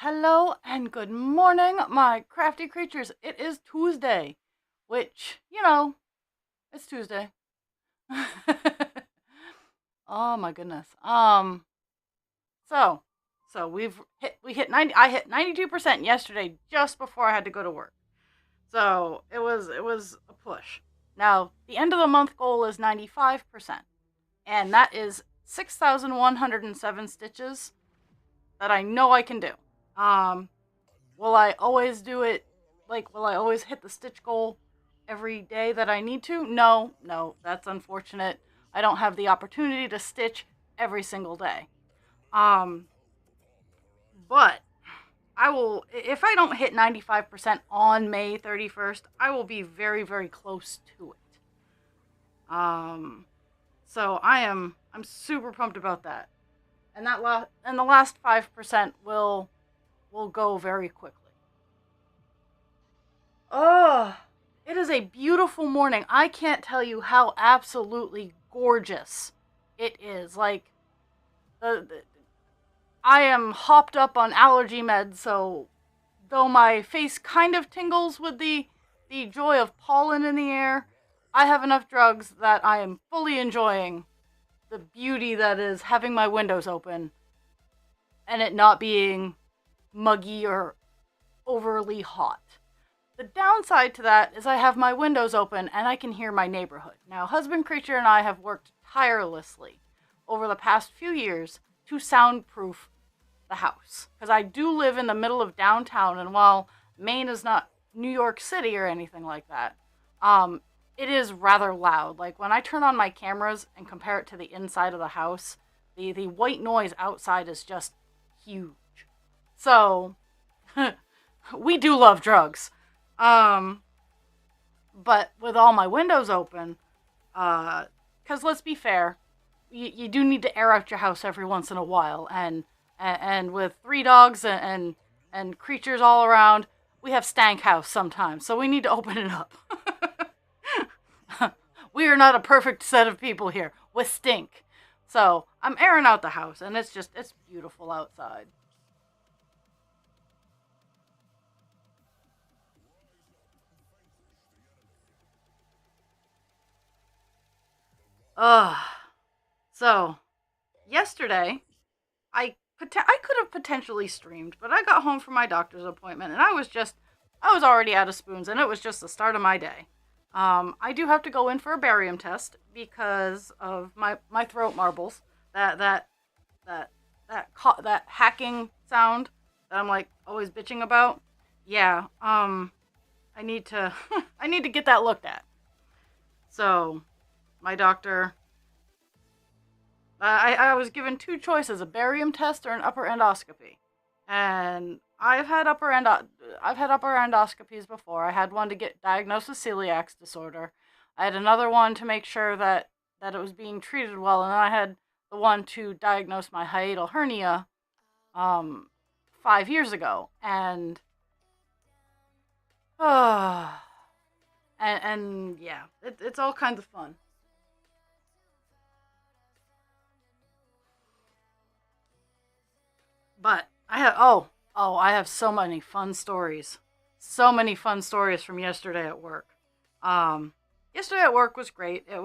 Hello and good morning, my crafty creatures. It is Tuesday, which, it's Tuesday. Oh my goodness. So, we hit 90. I hit 92% yesterday just before I had to go to work. So it was a push. Now the end of the month goal is 95%, and that is 6,107 stitches that I know I can do. Um, Will I always do it? Like, will I always hit the stitch goal every day that I need to? No, no, that's unfortunate. I don't have the opportunity to stitch every single day. Um, but I will, if I don't hit 95% on May 31st, I will be very, very close to it. So I'm super pumped about that. And and the last 5% will go very quickly. Oh, it is a beautiful morning. I can't tell you how absolutely gorgeous it is. Like, the I am hopped up on allergy meds, so though my face kind of tingles with the joy of pollen in the air, I have enough drugs that I am fully enjoying the beauty that is having my windows open and it not being muggy or overly hot. The downside to that is I have my windows open and I can hear my neighborhood. Now, Husband Creature and I have worked tirelessly over the past few years to soundproof the house. Because I do live in the middle of downtown, and while Maine is not New York City or anything like that, it is rather loud. Like, when I turn on my cameras and compare it to the inside of the house, the white noise outside is just huge. So, we do love drugs. Um, but with all my windows open, because let's be fair, you do need to air out your house every once in a while, and with three dogs and creatures all around, we have stank house sometimes, so we need to open it up. We are not a perfect set of people here with stink. So I'm airing out the house, and it's beautiful outside. Ugh. So, yesterday, I could have potentially streamed, but I got home from my doctor's appointment and I was already out of spoons and it was just the start of my day. I do have to go in for a barium test because of my throat marbles. That that hacking sound that I'm like always bitching about. Yeah. I need to I need to get that looked at. So, my doctor I was given two choices: a barium test or an upper endoscopy. And I've had upper endoscopies before. I had one to get diagnosed with celiac disorder. I had another one to make sure that it was being treated well, and then I had the one to diagnose my hiatal hernia um 5 years ago. Uh, and yeah, it's all kinds of fun. But I have so many fun stories. So many fun stories from yesterday at work. Yesterday at work was great. It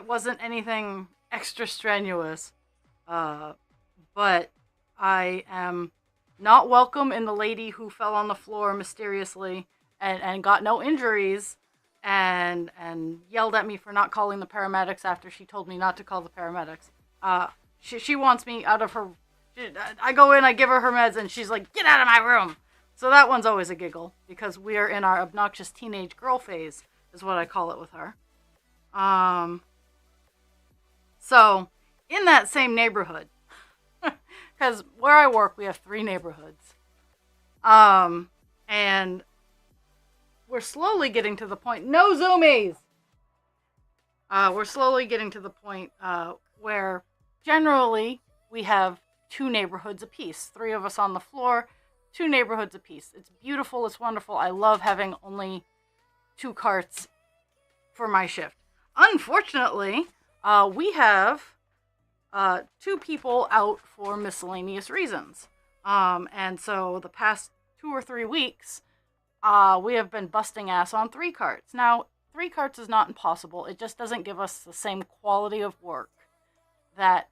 wasn't anything extra strenuous. Uh, but I am not welcome in the lady who fell on the floor mysteriously and got no injuries and yelled at me for not calling the paramedics after she told me not to call the paramedics. She wants me out of her. I go in, I give her her meds, and she's like, "Get out of my room." So that one's always a giggle because we are in our obnoxious teenage girl phase, is what I call it with her. Um, so in that same neighborhood, because where I work, we have three neighborhoods. Um, and we're slowly getting to the point. No zoomies. We're slowly getting to the point where generally we have two neighborhoods apiece. Three of us on the floor, two neighborhoods apiece. It's beautiful. It's wonderful. I love having only two carts for my shift. Unfortunately, we have two people out for miscellaneous reasons. And so the past 2 or 3 weeks, we have been busting ass on 3 carts. Now, 3 carts is not impossible. It just doesn't give us the same quality of work that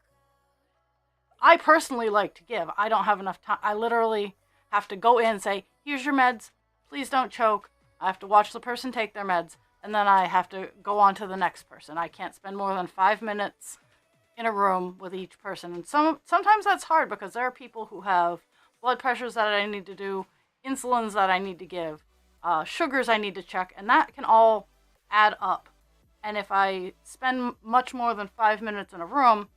I personally like to give. I don't have enough time. I literally have to go in and say, here's your meds. Please don't choke. I have to watch the person take their meds. And then I have to go on to the next person. I can't spend more than 5 minutes in a room with each person. And sometimes that's hard because there are people who have blood pressures that I need to do, insulins that I need to give, sugars I need to check, and that can all add up. And if I spend much more than 5 minutes in a room,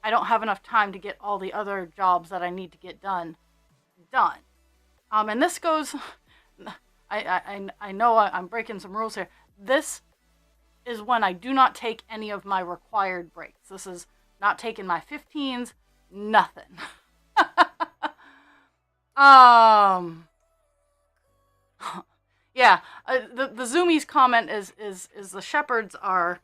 I don't have enough time to get all the other jobs that I need to get done. And this goes, I know I'm breaking some rules here. This is when I do not take any of my required breaks. This is not taking my 15s, nothing. Yeah, the Zoomies comment is the shepherds are,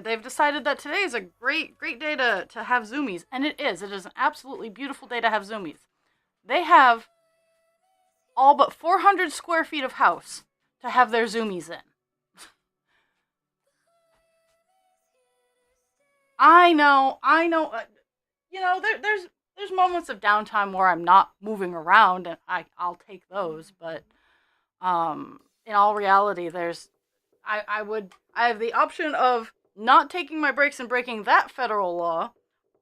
they've decided that today is a great day to have Zoomies, and it is an absolutely beautiful day to have Zoomies. They have all but 400 square feet of house to have their Zoomies in. I know. There's moments of downtime where I'm not moving around, and I'll take those. But in all reality, I have the option of not taking my breaks and breaking that federal law,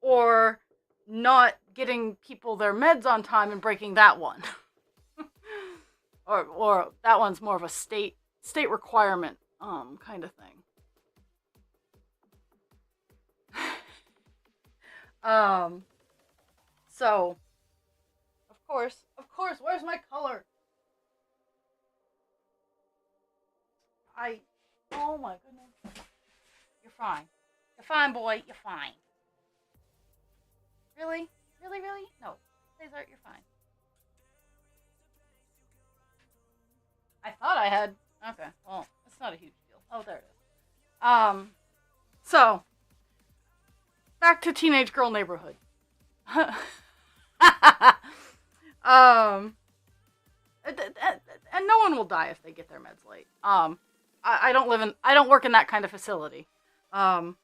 or not getting people their meds on time and breaking that one. or that one's more of a state requirement kind of thing. So of course, where's my color? Oh my goodness. You're fine. You're fine, boy. You're fine. Really? Really? No. Cesar, you're fine. I thought I had. Okay, well, it's not a huge deal. Oh, there it is. So, back to Teenage Girl Neighborhood. And no one will die if they get their meds late. I don't work in that kind of facility. And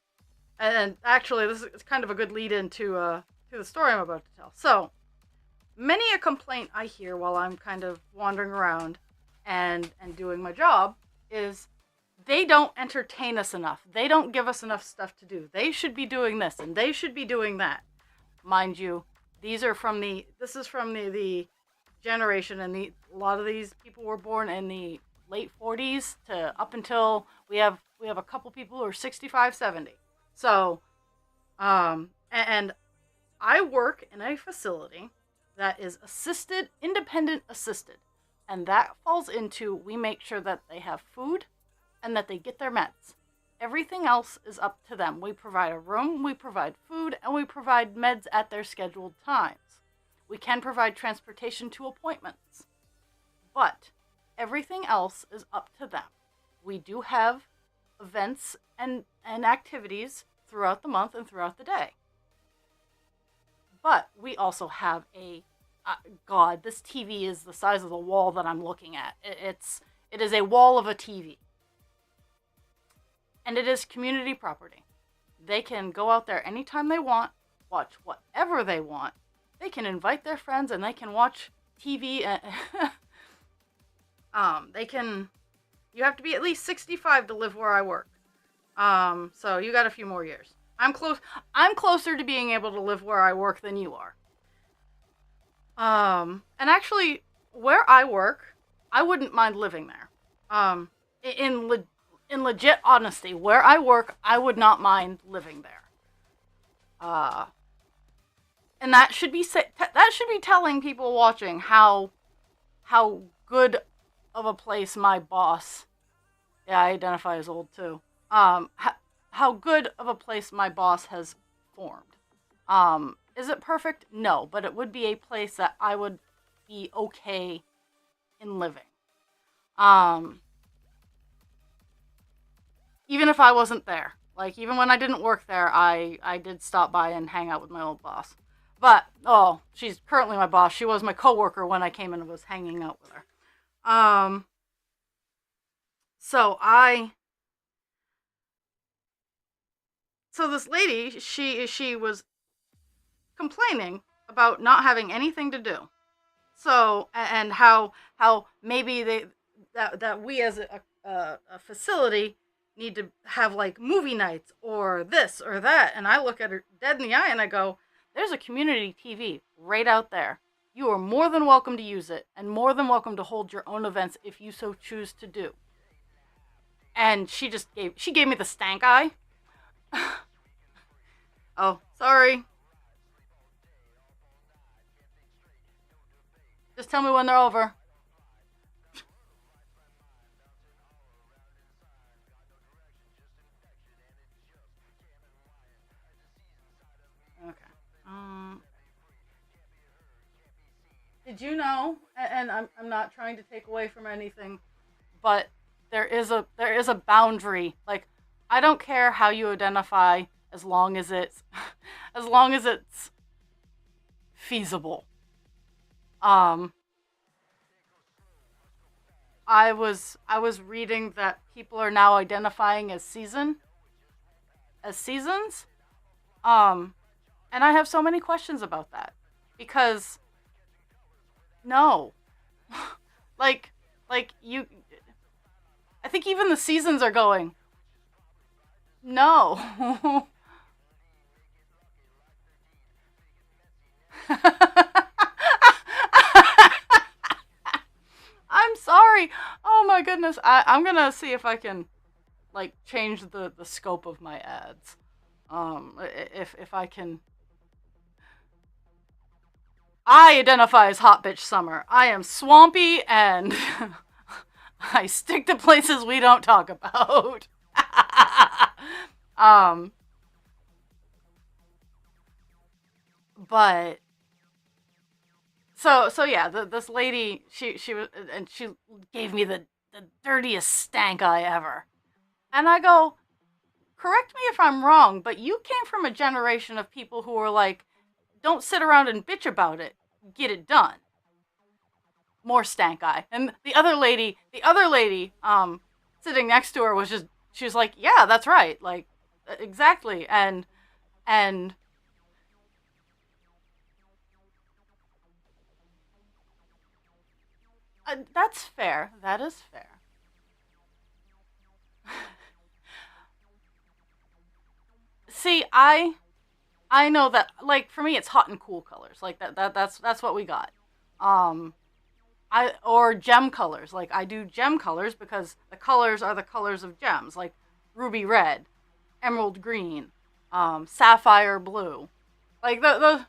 actually, this is kind of a good lead into to the story I'm about to tell. So, many a complaint I hear while I'm kind of wandering around and doing my job is they don't entertain us enough. They don't give us enough stuff to do. They should be doing this and they should be doing that. Mind you, this is from the generation, and a lot of these people were born in the late 40s to up until we have a couple people who are 65, 70. So, and I work in a facility that is independent assisted. And that falls into, we make sure that they have food and that they get their meds. Everything else is up to them. We provide a room, we provide food, and we provide meds at their scheduled times. We can provide transportation to appointments. But everything else is up to them. We do have events and activities throughout the month and throughout the day. But we also have God, this TV is the size of the wall that I'm looking at. It is a wall of a TV. And it is community property. They can go out there anytime they want, watch whatever they want. They can invite their friends and they can watch TV. You have to be at least 65 to live where I work. So you got a few more years. I'm closer to being able to live where I work than you are. And actually, where I work, I wouldn't mind living there. In legit honesty, where I work, I would not mind living there. And that should be telling people watching how good of a place my boss. Yeah, I identify as old too. How good of a place my boss has formed. Is it perfect? No, but it would be a place that I would be okay in living. Even if I wasn't there. Like, even when I didn't work there, I did stop by and hang out with my old boss. But oh, she's currently my boss. She was my coworker when I came in and was hanging out with her. Um, so I so this lady, she was complaining about not having anything to do. So and how maybe that we as a facility need to have like movie nights or this or that. And I look at her dead in the eye and I go, "There's a community TV right out there. You are more than welcome to use it and more than welcome to hold your own events if you so choose to do." And she gave me the stank eye. Oh, sorry. Just tell me when they're over. Okay. Um, did you know? And I'm not trying to take away from anything, but there is a boundary. Like, I don't care how you identify as long as it's as long as it's feasible. Um, I was reading that people are now identifying as seasons. Um, and I have so many questions about that because no, like you, I think even the seasons are going no. I'm sorry. Oh my goodness. I'm gonna see if I can like change the scope of my ads. If I can, I identify as hot bitch summer. I am swampy and I stick to places we don't talk about. um, but so yeah, this lady, she was, and she gave me the dirtiest stank eye ever. And I go, correct me if I'm wrong, but you came from a generation of people who were like, don't sit around and bitch about it, get it done. More stank eye. And the other lady, sitting next to her was just, she was like, yeah, that's right, like, exactly. And that's fair. That is fair. See, I know that, like, for me it's hot and cool colors. Like that's what we got. Um I or gem colors. Like I do gem colors because the colors are the colors of gems, like ruby red, emerald green, sapphire blue. Like the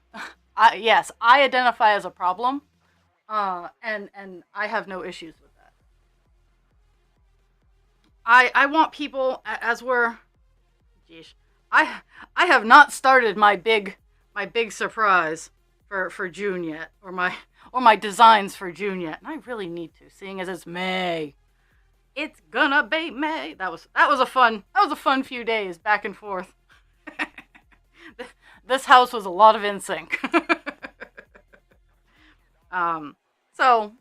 yes, I identify as a problem. And I have no issues with that. I want people as we're, geez, I have not started my big surprise for June yet, or my designs for June yet, and I really need to, seeing as it's May. It's gonna be May. That was a fun few days back and forth. This house was a lot of in sync. um, so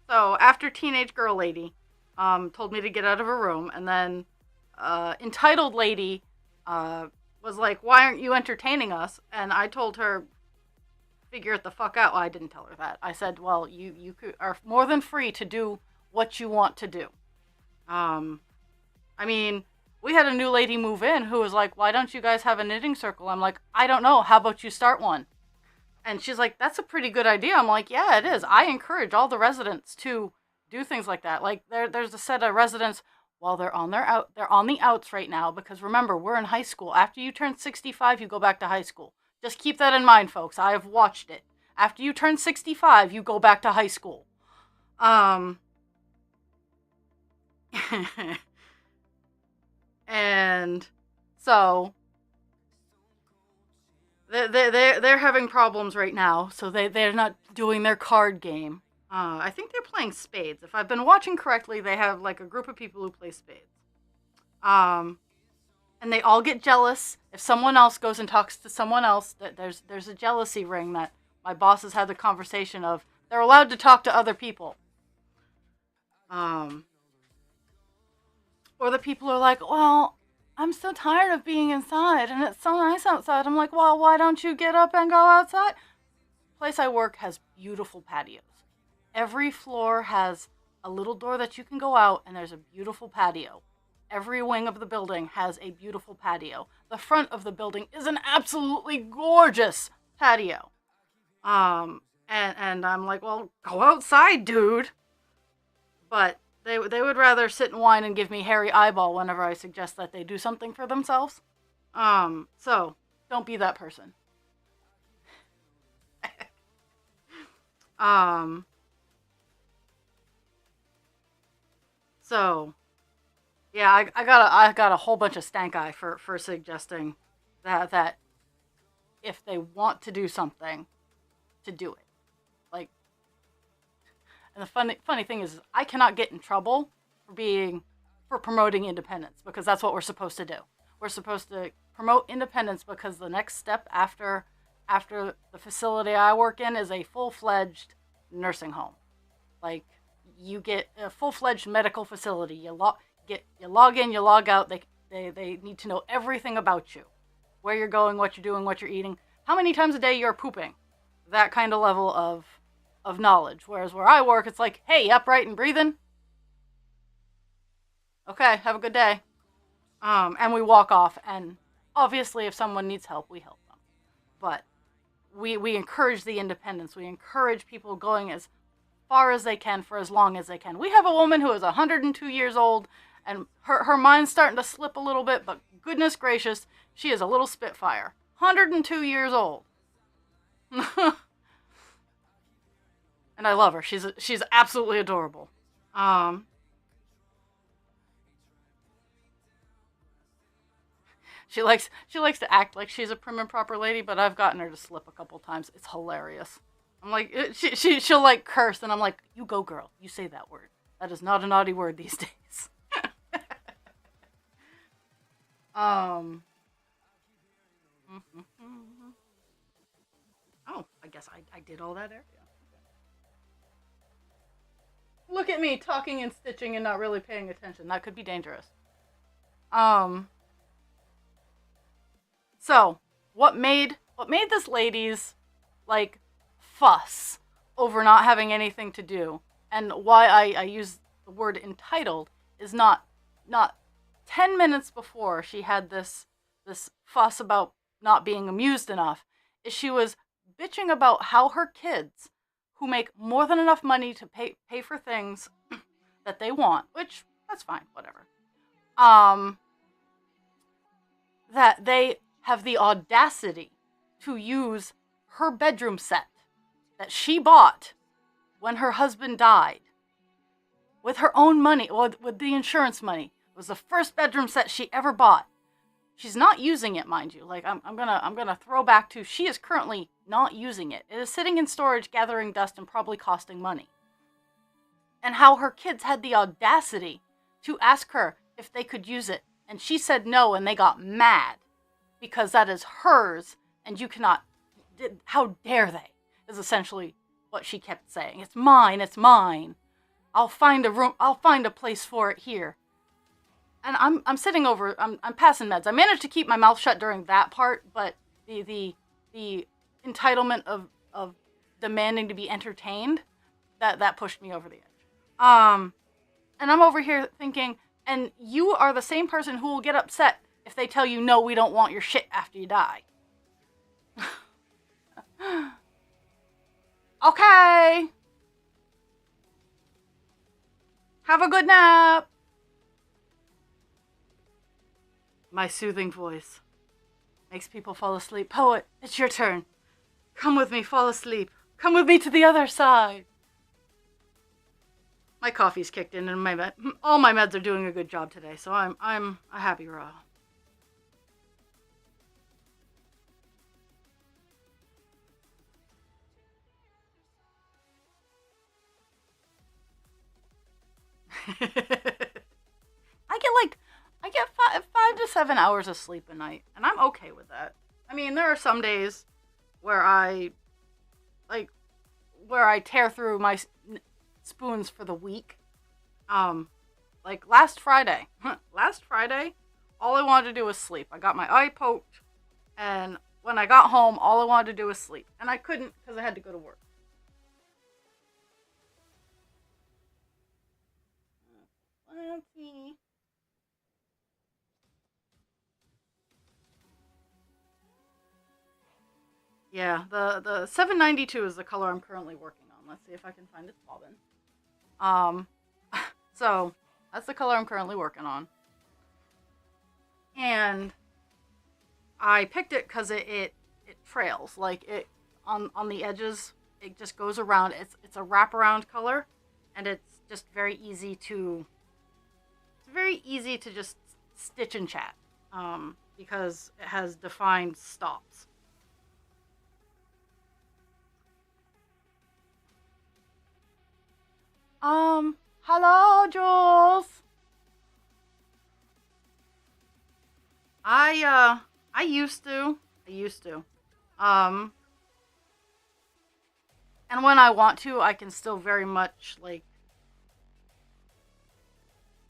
so after teenage girl lady, told me to get out of her room, and then entitled lady, uh, was like, "Why aren't you entertaining us?" And I told her, "Figure it the fuck out." Well, I didn't tell her that. I said, "Well, are more than free to do what you want to do." Um, I mean, we had a new lady move in who was like, "Why don't you guys have a knitting circle?" I'm like, "I don't know. How about you start one?" And she's like, "That's a pretty good idea." I'm like, "Yeah, it is. I encourage all the residents to do things like that." Like there's a set of residents, well, they're on the outs right now because remember, we're in high school. After you turn 65, you go back to high school. Just keep that in mind, folks. I have watched it. After you turn 65, you go back to high school. Um and so they're having problems right now, so they're not doing their card game. I think they're playing spades. If I've been watching correctly, they have like a group of people who play spades. Um, And they all get jealous if someone else goes and talks to someone else. That there's a jealousy ring that my bosses had the conversation of. They're allowed to talk to other people. Or the people are like, well, I'm so tired of being inside and it's so nice outside. I'm like, well, why don't you get up and go outside? The place I work has beautiful patios. Every floor has a little door that you can go out, and there's a beautiful patio. Every wing of the building has a beautiful patio. The front of the building is an absolutely gorgeous patio. And I'm like, well, go outside, dude. But they would rather sit and whine and give me hairy eyeball whenever I suggest that they do something for themselves. So don't be that person. So yeah, I got a whole bunch of stank eye for suggesting that if they want to do something, to do it. Like, and the funny thing is, I cannot get in trouble for promoting independence, because that's what we're supposed to do. We're supposed to promote independence because the next step after the facility I work in is a full-fledged nursing home. Like, you get a full-fledged medical facility. You log in, you log out. They need to know everything about you, where you're going, what you're doing, what you're eating, how many times a day you're pooping. That kind of level of knowledge. Whereas where I work, it's like, hey, upright and breathing. Okay, have a good day. And we walk off, and obviously if someone needs help, we help them. But we encourage the independence. We encourage people going as far as they can for as long as they can. We have a woman who is 102 years old, and her mind's starting to slip a little bit, but goodness gracious, she is a little spitfire. 102 years old. And I love her. She's absolutely adorable. She likes to act like she's a prim and proper lady, but I've gotten her to slip a couple times. It's hilarious. I'm like, she'll like curse, and I'm like, you go, girl. You say that word. That is not a naughty word these days. Oh, I guess I did all that area. Look at me talking and stitching and not really paying attention. That could be dangerous. So what made this lady's like fuss over not having anything to do, and why I use the word entitled, is not 10 minutes before she had this fuss about not being amused enough, is she was bitching about how her kids, who make more than enough money to pay for things that they want, which that's fine, whatever, that they have the audacity to use her bedroom set that she bought when her husband died with her own money, or with the insurance money. It was the first bedroom set she ever bought. She's not using it, mind you. Like, I'm gonna throw back to, she is currently not using it. It is sitting in storage, gathering dust, and probably costing money. And how her kids had the audacity to ask her if they could use it, and she said no, and they got mad because that is hers, and you cannot. How dare they? Is essentially what she kept saying. It's mine. It's mine. I'll find a room. I'll find a place for it here. And I'm sitting over. I'm passing meds. I managed to keep my mouth shut during that part, but the entitlement of demanding to be entertained, that pushed me over the edge. And I'm over here thinking, and you are the same person who will get upset if they tell you, no, we don't want your shit after you die. Okay. Have a good nap. My soothing voice makes people fall asleep. Poet, it's your turn. Come with me, fall asleep. Come with me to the other side. My coffee's kicked in, and all my meds are doing a good job today, so I'm a happy raw. I get 5 to to 7 hours of sleep a night, and I'm okay with that. I mean, there are some days where like, where I tear through my spoons for the week. Like last Friday. Last Friday, all I wanted to do was sleep. I got my eye poked, and when I got home, all I wanted to do was sleep. And I couldn't because I had to go to work. Okay. Yeah, the 792 is the color I'm currently working on. Let's see if I can find its bobbin. Um, so that's the color I'm currently working on. And I picked it because it trails, like it on the edges. It just goes around. It's a wraparound color, and it's just very easy to just stitch and chat, because it has defined stops. Hello, Jules. I used to. Um, and when I want to, I can still very much like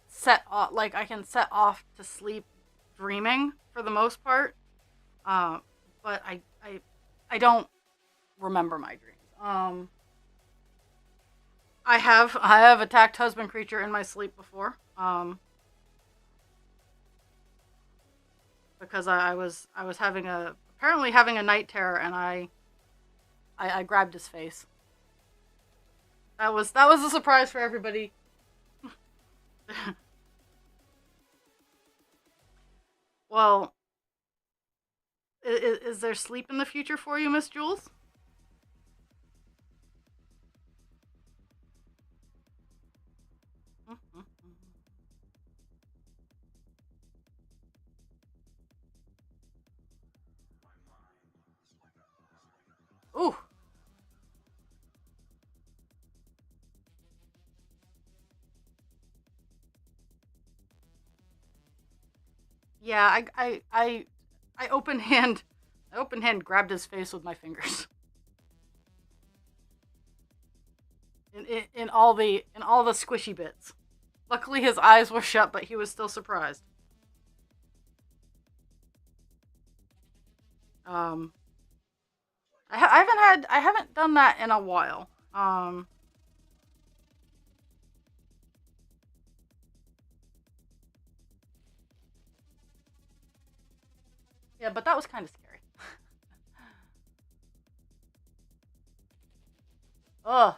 set off. Like I can set off to sleep, dreaming for the most part. Uh, but I don't remember my dreams. I have attacked husband creature in my sleep before. Because I was apparently having a night terror, and I grabbed his face. That was a surprise for everybody. Well, is there sleep in the future for you, Miss Jules? Ooh. Yeah, I open hand grabbed his face with my fingers. In all the squishy bits. Luckily his eyes were shut, but he was still surprised. Um, I haven't done that in a while. Yeah, but that was kind of scary. Ugh.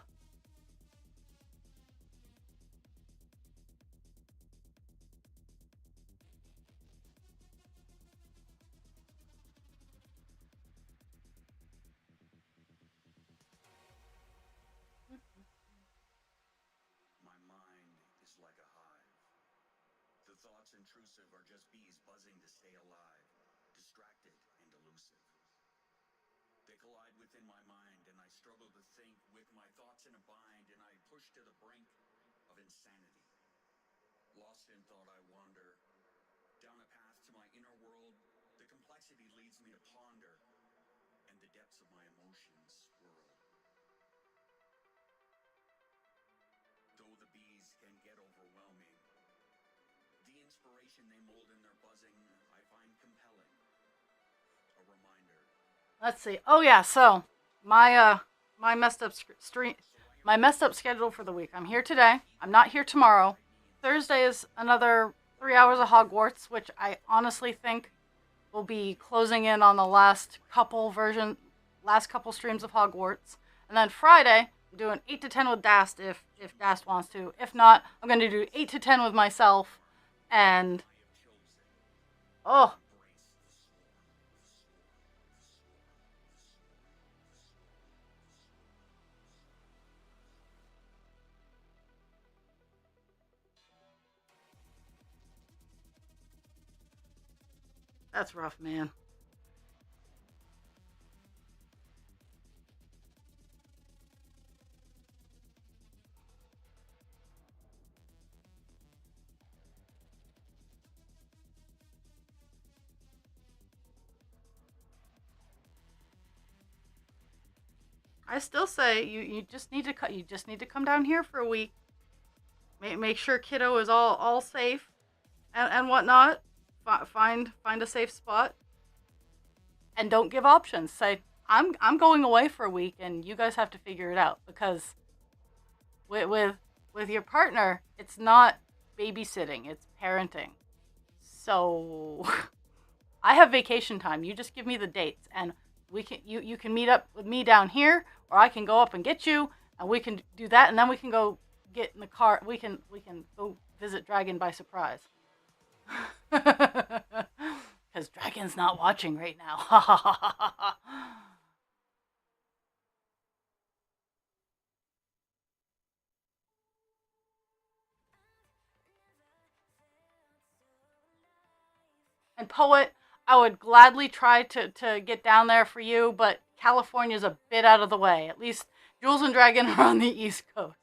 My mind is like a hive. The thoughts intrusive are just bees buzzing to stay alive, distracted and elusive. They collide within my mind, and I struggle to think with my thoughts in a bind, and I push to the brink of insanity. Lost in thought, I wander down a path to my inner world. The complexity leads me to ponder, and the depths of my emotions swirl. Though the bees can get overwhelming, the inspiration they mold in their buzzing I find compelling. A reminder. Let's see. Oh yeah, so my my messed up stream my messed up schedule for the week. I'm here today. I'm not here tomorrow. Thursday is another 3 hours of Hogwarts, which I honestly think will be closing in on the last couple streams of Hogwarts. And then Friday, I'm doing 8 to 10 with Dast if Dast wants to. If not, I'm going to do 8 to 10 with myself. And oh, that's rough, man. I still say you just need to you just need to come down here for a week. Make sure kiddo is all safe and whatnot. Find a safe spot and don't give options. Say I'm going away for a week and you guys have to figure it out because with with your partner, it's not babysitting, it's parenting. So I have vacation time. You just give me the dates and you can meet up with me down here or I can go up and get you and we can do that and then we can go get in the car. We can go visit Dragon by surprise. Cuz Dragon's not watching right now. And Poet, I would gladly try to get down there for you, but California's a bit out of the way. At least Jules and Dragon are on the East Coast.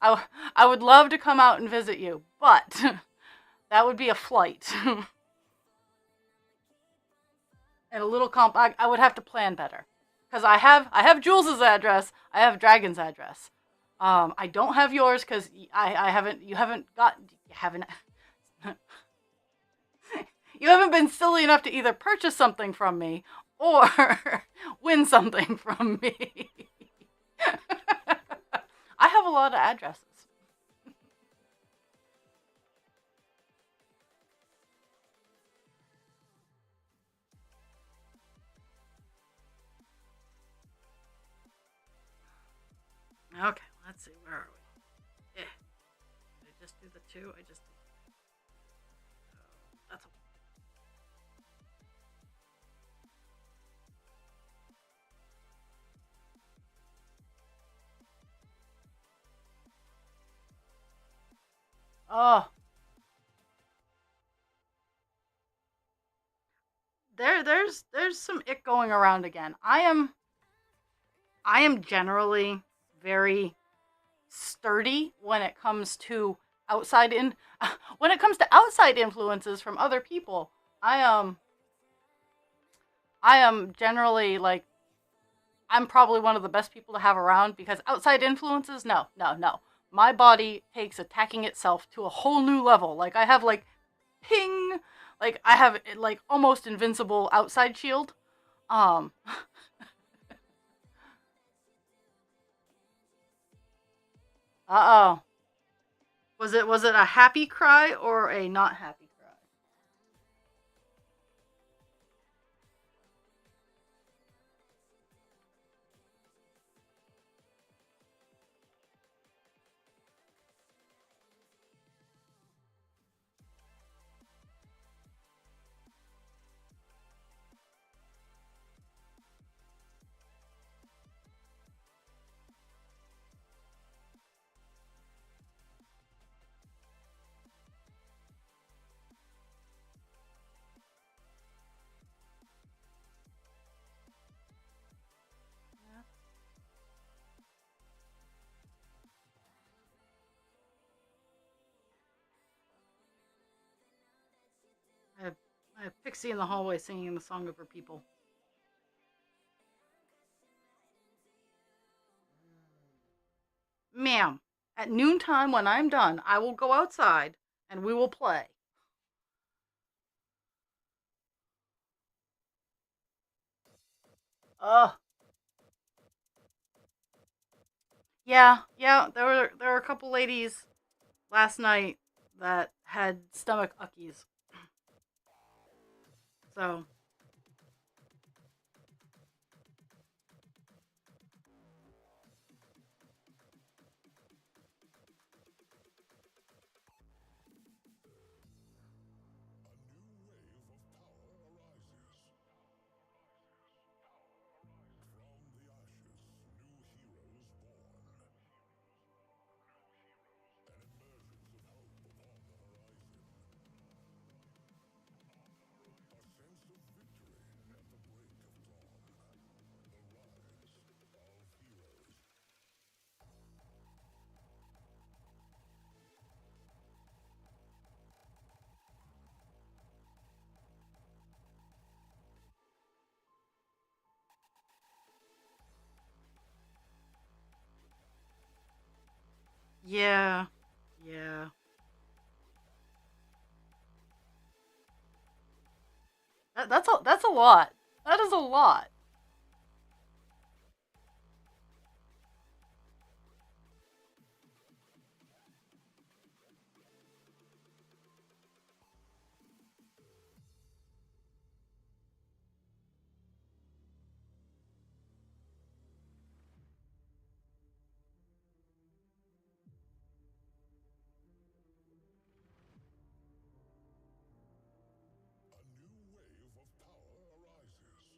I would love to come out and visit you, but that would be a flight. And a little I would have to plan better. Because I have Jules's address, I have Dragon's address. I don't have yours because I haven't you haven't got you haven't you haven't been silly enough to either purchase something from me or win something from me. I have a lot of addresses. Okay, let's see. Where are we? Did I just do the two? I just. That's. Oh, there's some ick going around again. I am generally very sturdy when it comes to outside in when it comes to outside influences from other people. I am generally like I'm probably one of the best people to have around because outside influences, no, no, no. My body takes attacking itself to a whole new level. Like I have like ping, like I have like almost invincible outside shield. Um Uh-oh. Was it a happy cry or a not happy cry? I have Pixie in the hallway singing the song of her people. Ma'am, at noontime when I'm done, I will go outside and we will play. Ugh. Yeah, there were a couple ladies last night that had stomach uckies. So Yeah. Yeah. That's a lot. That is a lot. A new wave of power arises.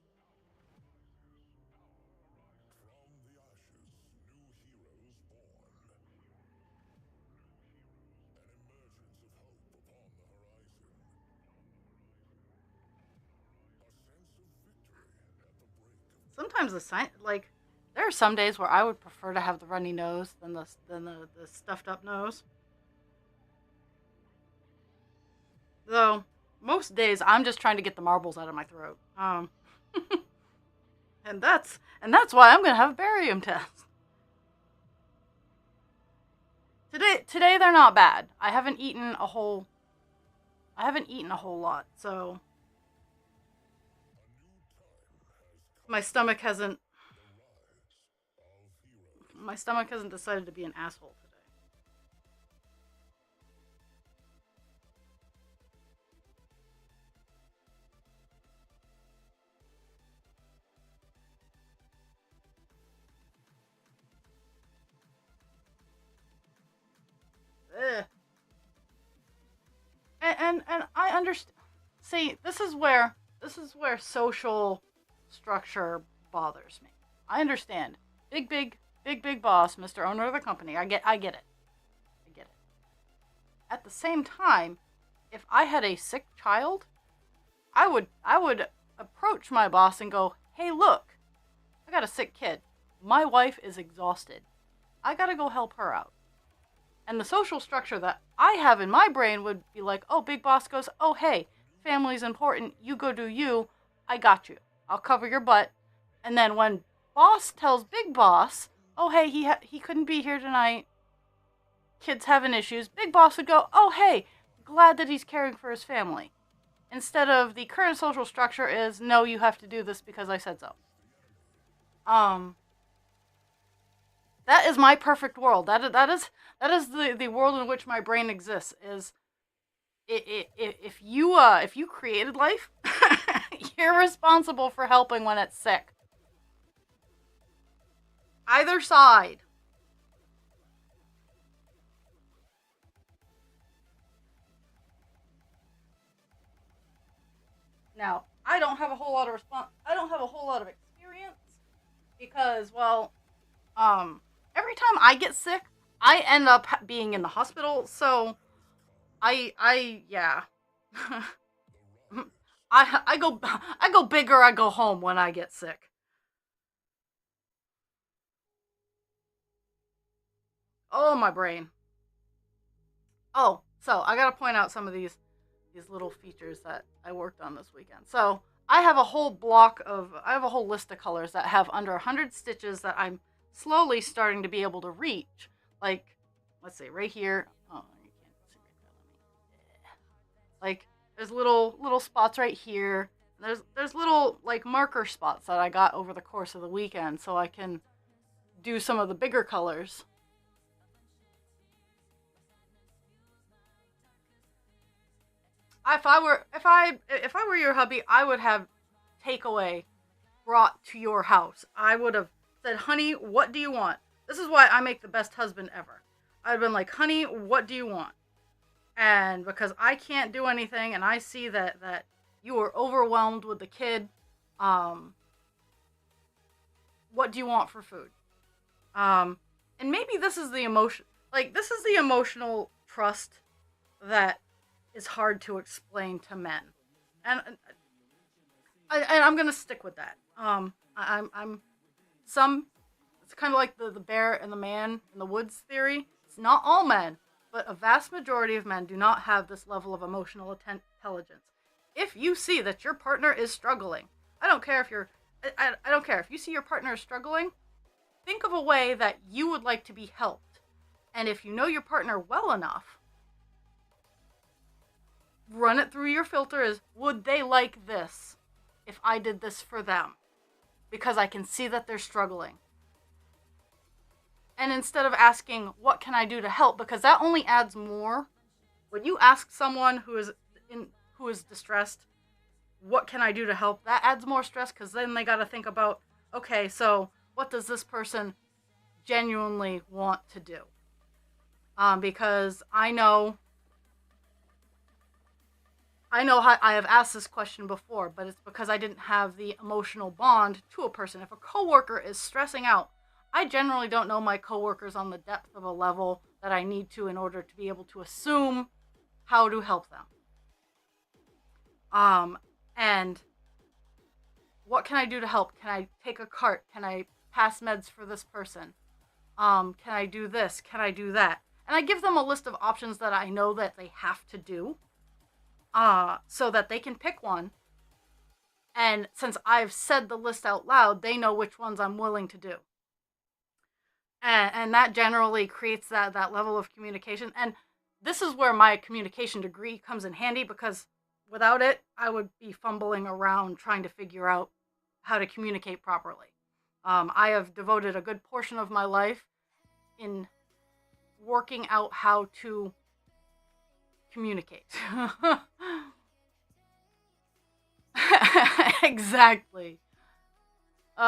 From the ashes, new heroes born. An emergence of hope upon the horizon. A sense of victory at the brink of Sometimes the sign like there are some days where I would prefer to have the runny nose than the stuffed up nose. Though most days I'm just trying to get the marbles out of my throat. And that's why I'm gonna have a barium test. Today they're not bad. I haven't eaten a whole lot, so a new time has come. my stomach hasn't The rise of heroes. my stomach hasn't decided to be an asshole today. Ugh. And I understand. See, this is where social structure bothers me. I understand. Big boss, Mr. Owner of the company. I get it. I get it. At the same time, if I had a sick child, I would approach my boss and go, "Hey, look, I got a sick kid. My wife is exhausted. I got to go help her out." And the social structure that I have in my brain would be like, oh, big boss goes, oh, hey, family's important. You go do you. I got you. I'll cover your butt. And then when boss tells big boss, oh, hey, he couldn't be here tonight. Kids having issues. Big boss would go, oh, hey, glad that he's caring for his family. Instead of the current social structure is, no, you have to do this because I said so. Um, that is my perfect world. That is the world in which my brain exists. Is if you created life, you're responsible for helping when it's sick. Either side. Now, I don't have a whole lot of experience because, well, every time I get sick, I end up being in the hospital. So yeah. The rise I go big or I go home when I get sick. Oh, my brain. Oh, so I gotta point out some of these little features that I worked on this weekend. So I have a whole list of colors that have under 100 stitches that I'm slowly starting to be able to reach. Like, let's see, right here. Oh, you can't see right there. Like, there's little spots right here. There's little like marker spots that I got over the course of the weekend, so I can do some of the bigger colors. If I were your hubby, I would have takeaway brought to your house. I would have said, "Honey, what do you want?" This is why I make the best husband ever. I'd been like, "Honey, what do you want?" And because I can't do anything, and I see that you are overwhelmed with the kid, um, what do you want for food? Um, and maybe this is the emotional trust that is hard to explain to men, and I'm gonna stick with that. I'm some. It's kind of like the bear and the man in the woods theory. It's not all men, but a vast majority of men do not have this level of emotional intelligence. If you see that your partner is struggling, I don't care if you're, I don't care if you see your partner is struggling. Think of a way that you would like to be helped, And if you know your partner well enough, run it through your filter as, would they like this if I did this for them? Because I can see that they're struggling. And instead of asking, what can I do to help? Because that only adds more. When you ask someone who is distressed, what can I do to help? That adds more stress, because then they got to think about, okay, so what does this person genuinely want to do? Because I know how I have asked this question before, but it's because I didn't have the emotional bond to a person. If a coworker is stressing out, I generally don't know my coworkers on the depth of a level that I need to in order to be able to assume how to help them. And what can I do to help? Can I take a cart? Can I pass meds for this person? Can I do this? Can I do that? And I give them a list of options that I know that they have to do, so that they can pick one. And since I've said the list out loud, they know which ones I'm willing to do. And that generally creates that level of communication. And this is where my communication degree comes in handy, because without it, I would be fumbling around trying to figure out how to communicate properly. I have devoted a good portion of my life in working out how to communicate. Exactly. Good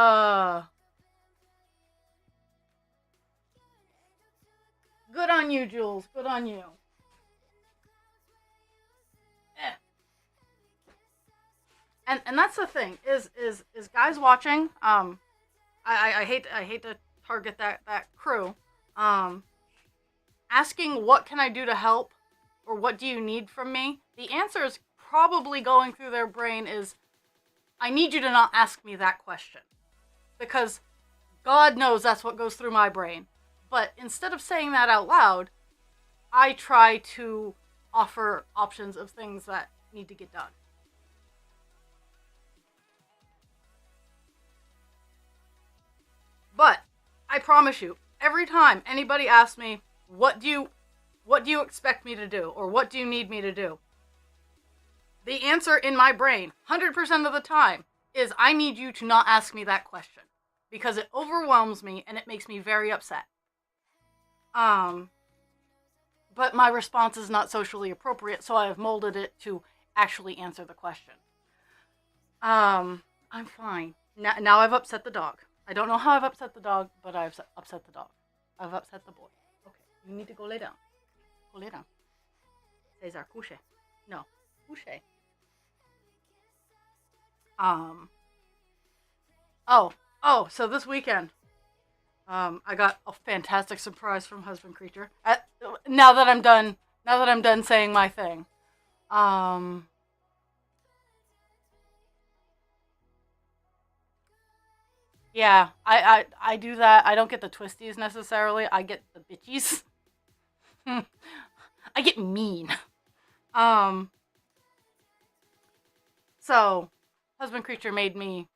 on you, Jules. Good on you. And that's the thing is guys watching. I hate to target that crew. Asking what can I do to help, or what do you need from me? The answer is probably going through their brain is, I need you to not ask me that question, because God knows that's what goes through my brain. But instead of saying that out loud, I try to offer options of things that need to get done. But I promise you, every time anybody asks me, what do you expect me to do, or what do you need me to do? The answer in my brain, 100% of the time, is I need you to not ask me that question, because it overwhelms me and it makes me very upset. But my response is not socially appropriate, so I have molded it to actually answer the question. I'm fine. Now I've upset the dog. I don't know how I've upset the dog, but I've upset the dog. I've upset the boy. Okay, you need to go lay down. Go lay down. Cesar, couche. No, couche. Oh, so this weekend, I got a fantastic surprise from Husband Creature. Now that I'm done saying my thing. Yeah, I do that. I don't get the twisties necessarily. I get the bitchies. I get mean. So, Husband Creature made me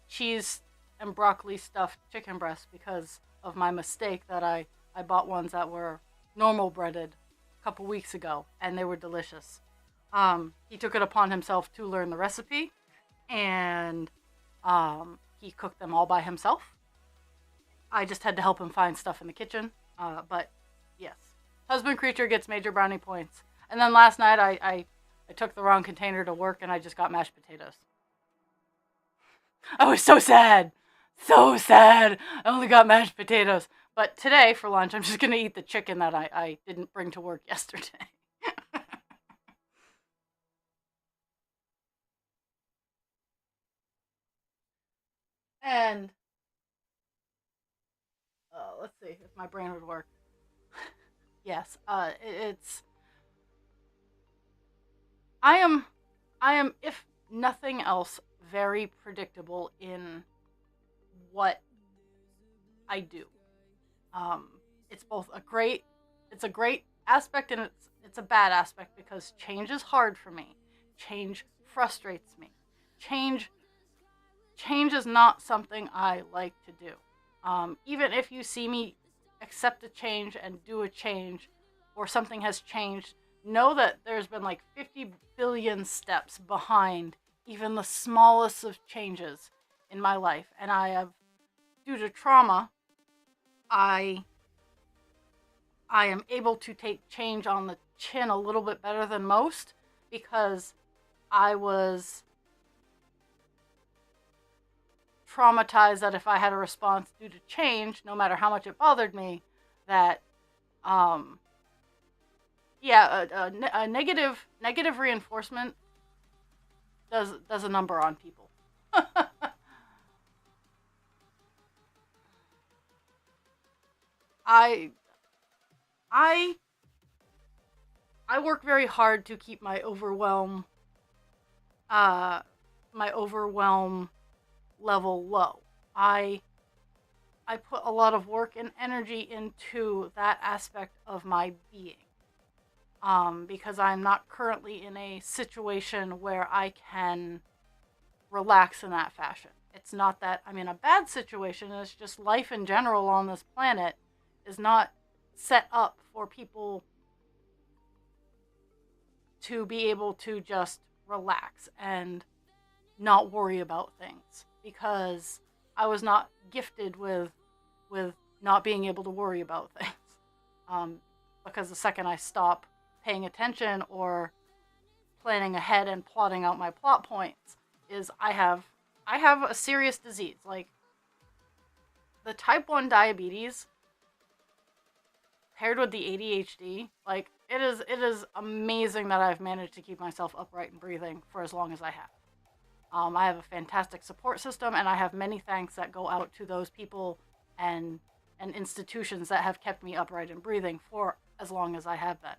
cheese and broccoli stuffed chicken breast because of my mistake that I bought ones that were normal breaded a couple weeks ago, and they were delicious. He took it upon himself to learn the recipe, and he cooked them all by himself. I just had to help him find stuff in the kitchen. But yes, Husband Creature gets major brownie points. And then last night I took the wrong container to work, and I just got mashed potatoes. I was so sad. So sad. I only got mashed potatoes. But today for lunch, I'm just going to eat the chicken that I didn't bring to work yesterday. And let's see if my brain would work. Yes, it's. I am, if nothing else, very predictable in what I do. It's both a great aspect, and it's a bad aspect, because change is hard for me. Change frustrates me. Change is not something I like to do. Even if you see me accept a change and do a change, or something has changed, know that there's been like 50 billion steps behind even the smallest of changes in my life. And I have, due to trauma, I I am able to take change on the chin a little bit better than most because I was traumatized that if I had a response due to change, no matter how much it bothered me, that yeah, a negative reinforcement does a number on people. I I I work very hard to keep uh my overwhelm level low. I I put a lot of work and energy into that aspect of my being. Because I'm not currently in a situation where I can relax in that fashion. It's not that I'm in a bad situation, it's just life in general on this planet is not set up for people to be able to just relax and not worry about things because I was not gifted with not being able to worry about things. Um, because the second I stop paying attention or planning ahead and plotting out my plot points, is I have a serious disease. Like the type 1 diabetes paired with the ADHD, like it is amazing that I've managed to keep myself upright and breathing for as long as I have. I have a fantastic support system, and I have many thanks that go out to those people and institutions that have kept me upright and breathing for as long as I have been.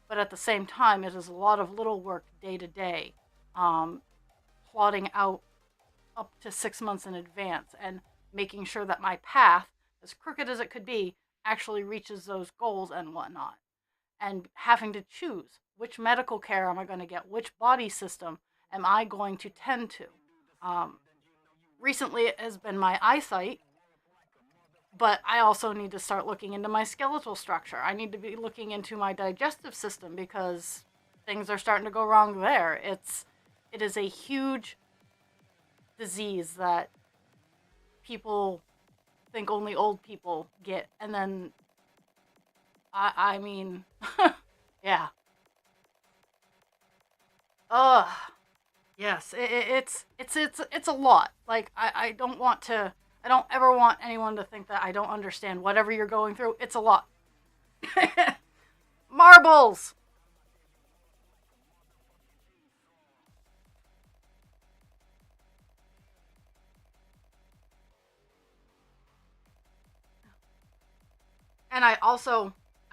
But at the same time, it is a lot of little work day to day, plotting out up to 6 months in advance and making sure that my path, as crooked as it could be, actually reaches those goals and whatnot. And having to choose which medical care am I going to get, which body system am I going to tend to. Um, Recently, it has been my eyesight, but I also need to start looking into my skeletal structure. I need to be looking into my digestive system because things are starting to go wrong there. It is a huge disease that people think only old people get, and then I mean, yeah, ugh, yes, it's a lot. Like I don't want to. I don't ever want anyone to think that I don't understand whatever you're going through. It's a lot. Marbles. And I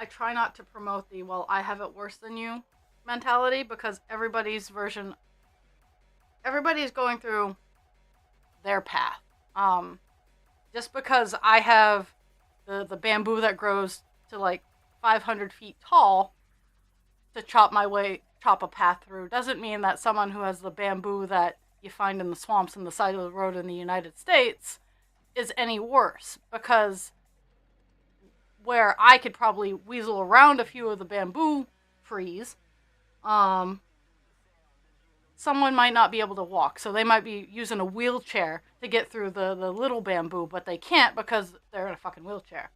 try not to promote the well I have it worse than you mentality because everybody's going through their path. Um just because I have the bamboo that grows to like 500 feet tall to chop a path through doesn't mean that someone who has the bamboo that you find in the swamps on the side of the road in the United States is any worse because where I could probably weasel around a few of the bamboo trees, um, someone might not be able to walk. So they might be using a wheelchair to get through the little bamboo, but they can't because they're in a fucking wheelchair.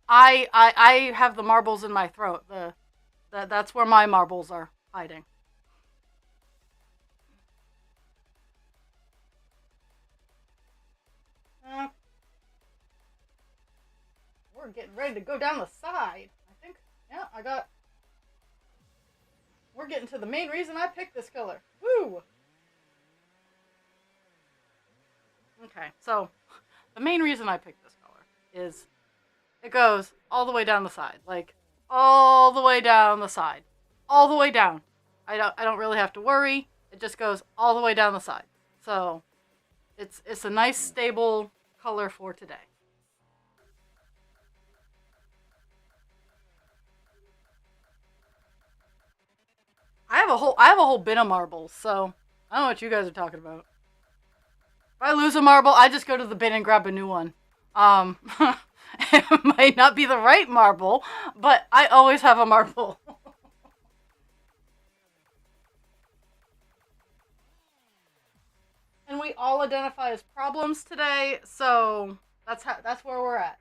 I have the marbles in my throat. That's where my marbles are hiding. Uh, we're getting ready to go down the side. I think. Yeah, I got. We're getting to the main reason I picked this color. Woo! Okay, so the main reason I picked this color is it goes all the way down the side, like all the way down the side, all the way down. I don't really have to worry. It just goes all the way down the side. So it's a nice stable color for today. I have a whole bin of marbles, so I don't know what you guys are talking about. I lose a marble, I just go to the bin and grab a new one. It might not be the right marble, but I always have a marble. And we all identify as problems today, so that's where we're at.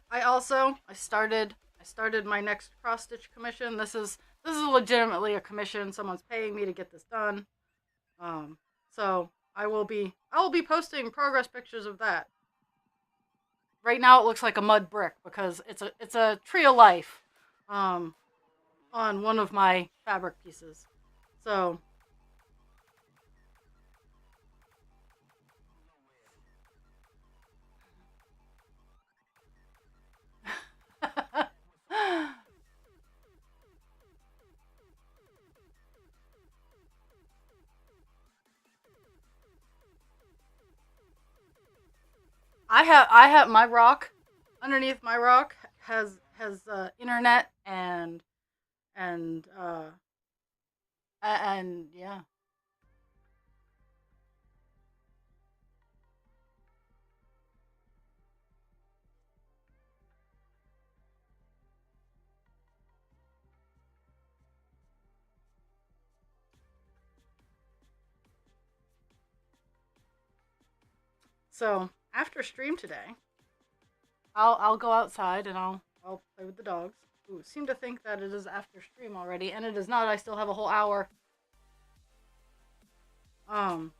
I started my next cross stitch commission. This is legitimately a commission. Someone's paying me to get this done. So I will be posting progress pictures of that. Right now it looks like a mud brick because it's a tree of life on one of my fabric pieces. So I have my rock underneath my rock has internet and yeah. So after stream today, I'll go outside and I'll play with the dogs. Who seem to think that it is after stream already, and it is not. I still have a whole hour. Um,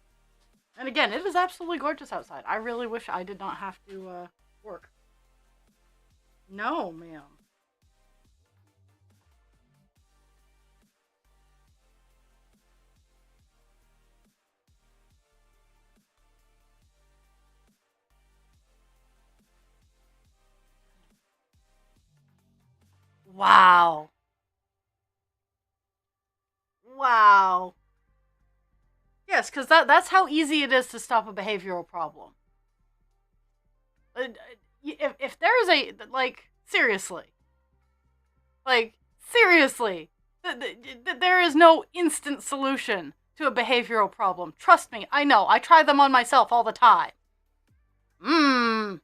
and again, it is absolutely gorgeous outside. I really wish I did not have to work. No, ma'am. Wow. Wow. Yes, because that's how easy it is to stop a behavioral problem. If there is a, like, seriously, there is no instant solution to a behavioral problem. Trust me, I know. I try them on myself all the time. Mmm.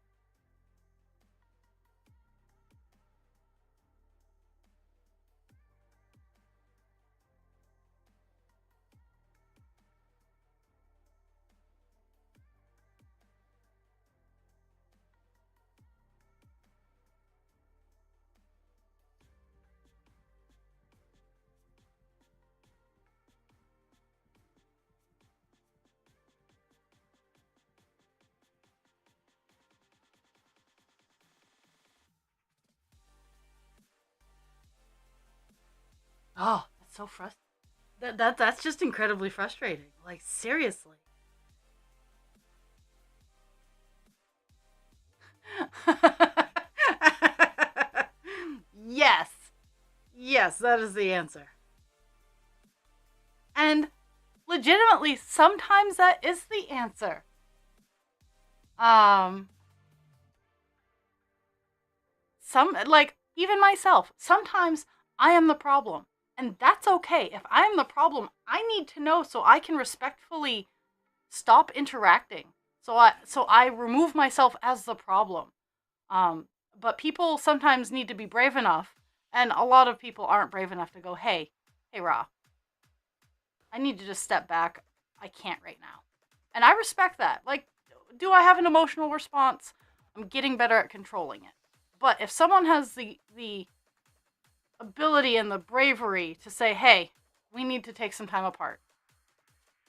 Oh, that's so frustrating. That's just incredibly frustrating. Like, seriously. Yes. Yes, that is the answer. And legitimately, sometimes that is the answer. Um, like, even myself, sometimes I am the problem. And that's okay. If I am the problem, I need to know so I can respectfully stop interacting. So I remove myself as the problem. Um, but people sometimes need to be brave enough, and a lot of people aren't brave enough to go, hey, Ra, I need to just step back. I can't right now. And I respect that. Like, do I have an emotional response? I'm getting better at controlling it. But if someone has the ability and the bravery to say, hey, we need to take some time apart,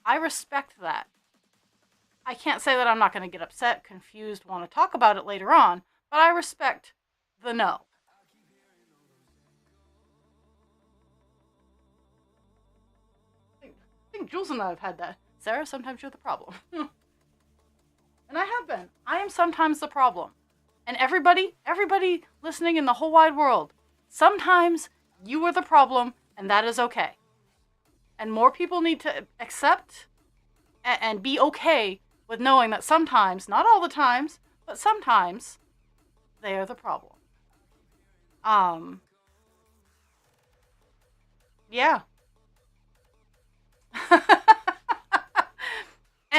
I respect that. I can't say that I'm not going to get upset, confused, want to talk about it later on, but I respect the no. I think Jules and I have had that. Sarah, sometimes you're the problem. And I have been. I am sometimes the problem. And everybody listening in the whole wide world, sometimes you are the problem, and that is okay. And more people need to accept and be okay with knowing that sometimes, not all the times, but sometimes, they are the problem. Um, yeah.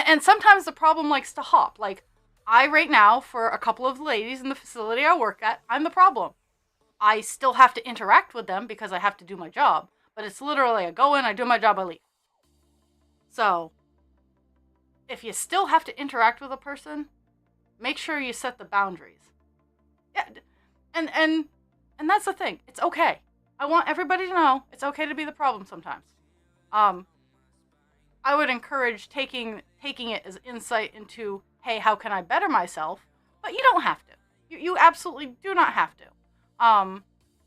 And sometimes the problem likes to hop. Like, I, right now, for a couple of ladies in the facility I work at, I'm the problem. I still have to interact with them because I have to do my job. But it's literally I go in, I do my job, I leave. So, if you still have to interact with a person, make sure you set the boundaries. Yeah, and that's the thing. It's okay. I want everybody to know it's okay to be the problem sometimes. Um, I would encourage taking it as insight into, hey, how can I better myself? But you don't have to. You absolutely do not have to.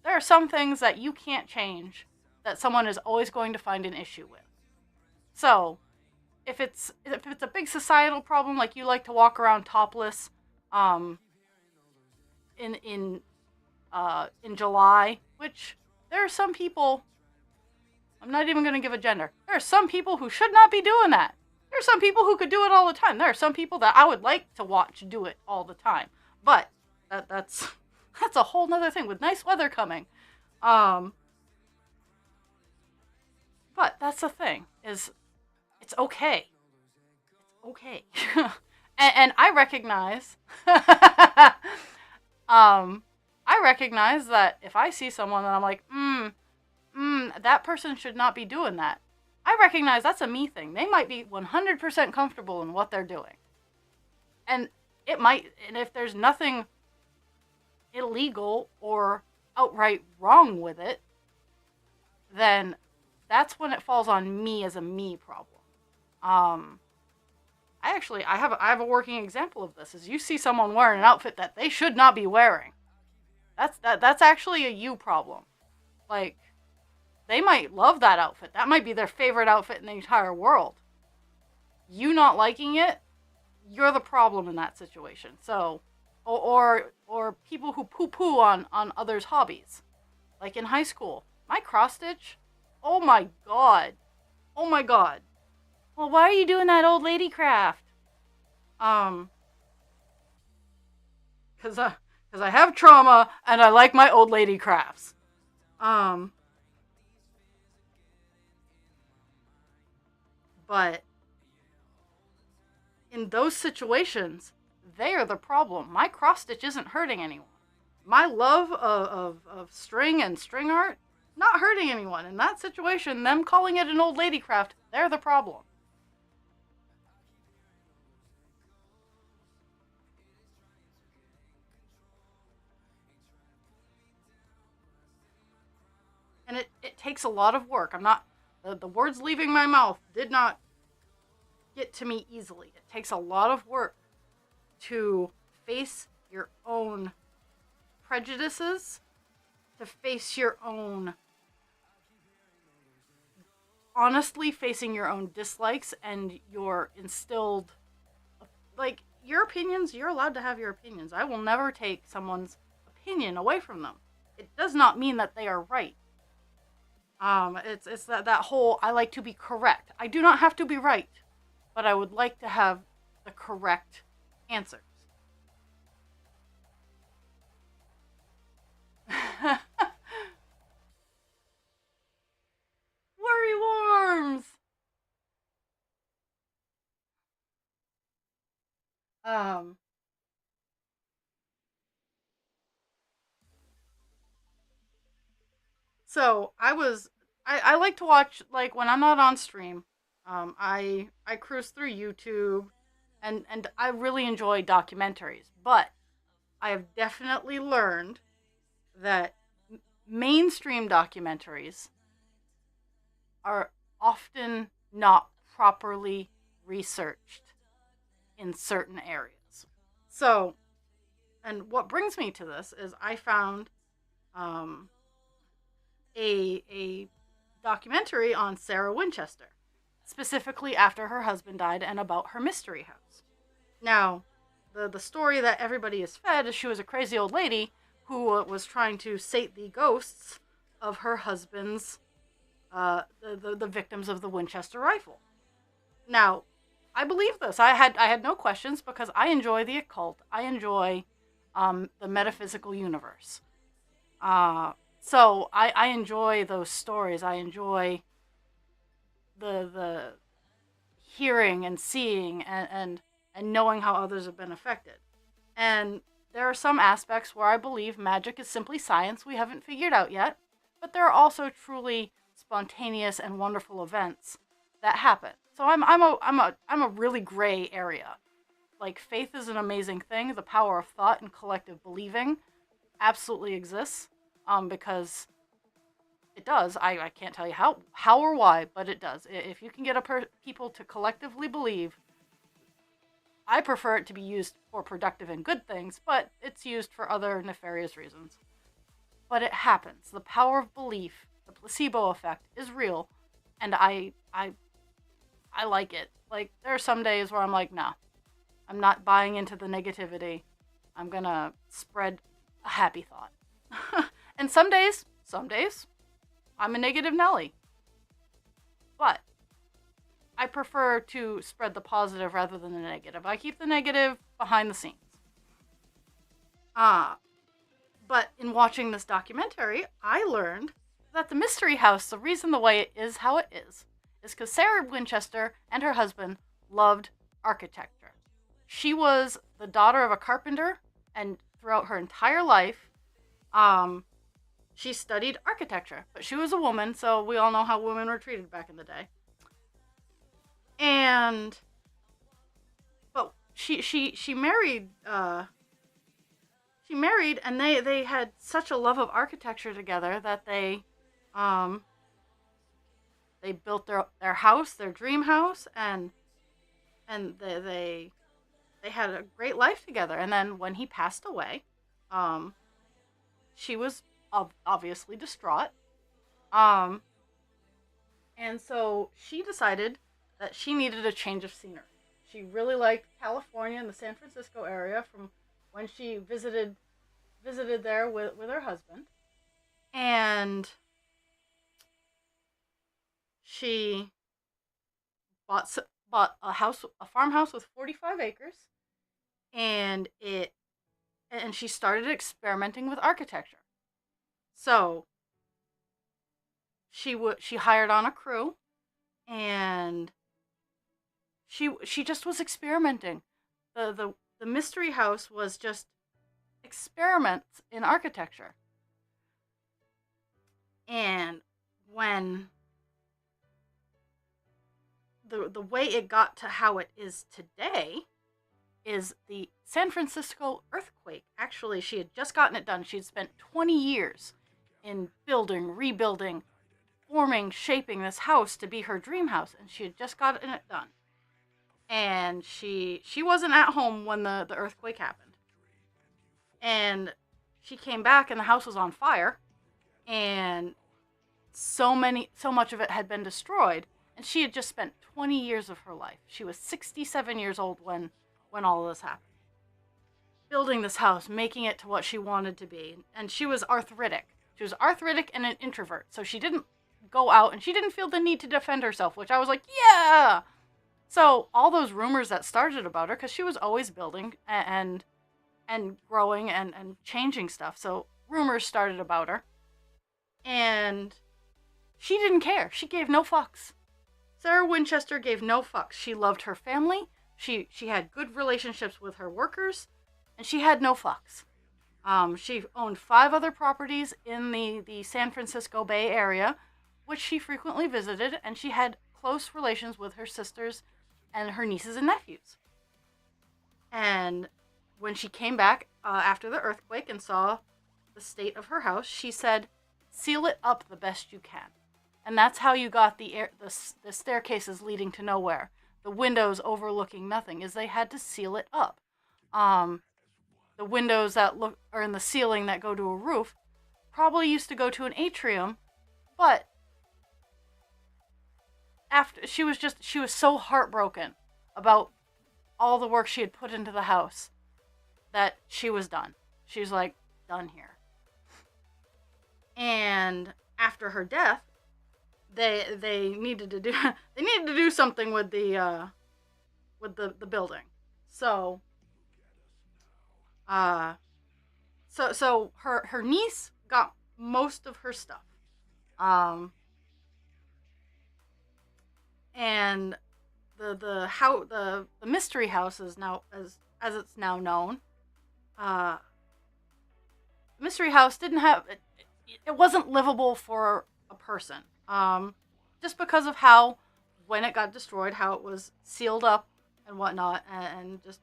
There are some things that you can't change that someone is always going to find an issue with. So, if it's a big societal problem, like you like to walk around topless, in July, which there are some people. I'm not even going to give a gender. There are some people who should not be doing that. There are some people who could do it all the time. There are some people that I would like to watch do it all the time. But that's a whole nother thing with nice weather coming. But that's the thing, is it's okay. It's okay. and I recognize I recognize that if I see someone and I'm like, that person should not be doing that. I recognize that's a me thing. They might be 100% comfortable in what they're doing. And if there's nothing illegal or outright wrong with it, then that's when it falls on me as a me problem. I have a working example of this. Is you see someone wearing an outfit that they should not be wearing. That's actually a you problem. Like, they might love that outfit. That might be their favorite outfit in the entire world. You not liking it, you're the problem in that situation. So, or people who poo-poo on others' hobbies. Like in high school, my cross stitch, oh my god. Oh my god. Well, why are you doing that old lady craft? Cause I have trauma and I like my old lady crafts. But in those situations, they are the problem. My cross stitch isn't hurting anyone. My love of string and string art, not hurting anyone. In that situation, them calling it an old lady craft, they're the problem. And it takes a lot of work. The words leaving my mouth did not get to me easily. It takes a lot of work to face your own prejudices, to face your own, honestly facing your own dislikes and your instilled, like, your opinions. You're allowed to have your opinions. I will never take someone's opinion away from them. It does not mean that they are right. It's that whole, I like to be correct. I do not have to be right, but I would like to have the correct answers. Worry worms! Um, so I like to watch, like, when I'm not on stream, I cruise through YouTube, and I really enjoy documentaries, but I have definitely learned that mainstream documentaries are often not properly researched in certain areas. So, and what brings me to this is I found a documentary on Sarah Winchester, specifically after her husband died and about her mystery house. Now, the story that everybody is fed is she was a crazy old lady who was trying to sate the ghosts of her husband's, the victims of the Winchester rifle. Now, I believe this. I had no questions because I enjoy the occult. I enjoy the metaphysical universe. So I enjoy those stories. I enjoy the hearing and seeing and knowing how others have been affected. And there are some aspects where I believe magic is simply science we haven't figured out yet, but there are also truly spontaneous and wonderful events that happen. So I'm a really gray area. Like, faith is an amazing thing. The power of thought and collective believing absolutely exists, because it does. I can't tell you how or why, but it does. If you can get people to collectively believe, I prefer it to be used for productive and good things, but it's used for other nefarious reasons. But it happens. The power of belief, the placebo effect, is real, and I like it. Like, there are some days where I'm like, nah, I'm not buying into the negativity. I'm gonna spread a happy thought. And some days, I'm a negative Nelly. But I prefer to spread the positive rather than the negative. I keep the negative behind the scenes. But in watching this documentary, I learned that the Mystery House, the reason the way it is how it is because Sarah Winchester and her husband loved architecture. She was the daughter of a carpenter, and throughout her entire life, she studied architecture. But she was a woman, so we all know how women were treated back in the day. But she married. She married, and they had such a love of architecture together that they built their house, their dream house, and they had a great life together. And then when he passed away, she was obviously distraught. And so she decided that she needed a change of scenery. She really liked California and the San Francisco area from when she visited there with her husband. And she bought a farmhouse with 45 acres, and she started experimenting with architecture. So she hired on a crew, and she just was experimenting. The Mystery House was just experiments in architecture. And when the way it got to how it is today is the San Francisco earthquake. Actually, she had just gotten it done. She'd spent 20 years in building, rebuilding, forming, shaping this house to be her dream house, and she had just gotten it done. And she wasn't at home when the earthquake happened. And she came back and the house was on fire, and so much of it had been destroyed, and she had just spent 20 years of her life. She was 67 years old when all of this happened. Building this house, making it to what she wanted to be. And she was arthritic. She was arthritic and an introvert, so she didn't go out, and she didn't feel the need to defend herself, which I was like, yeah! So all those rumors that started about her, because she was always building and growing and changing stuff, so rumors started about her. And she didn't care. She gave no fucks. Sarah Winchester gave no fucks. She loved her family. She had good relationships with her workers, and she had no fucks. She owned 5 other properties in the San Francisco Bay Area, which she frequently visited, and she had close relations with her sisters and her nieces and nephews. And when she came back after the earthquake and saw the state of her house, she said, "Seal it up the best you can." And that's how you got the staircases leading to nowhere, the windows overlooking nothing, is they had to seal it up. The windows that are in the ceiling that go to a roof probably used to go to an atrium, but after she was so heartbroken about all the work she had put into the house that she was done. She was like, done here. And after her death, they needed to do they needed to do something with the building. So uh so her niece got most of her stuff. Um and the mystery house is now as it's now known. Uh Mystery house didn't have it wasn't livable for a person. Just because of how when it got destroyed, how it was sealed up and whatnot, and just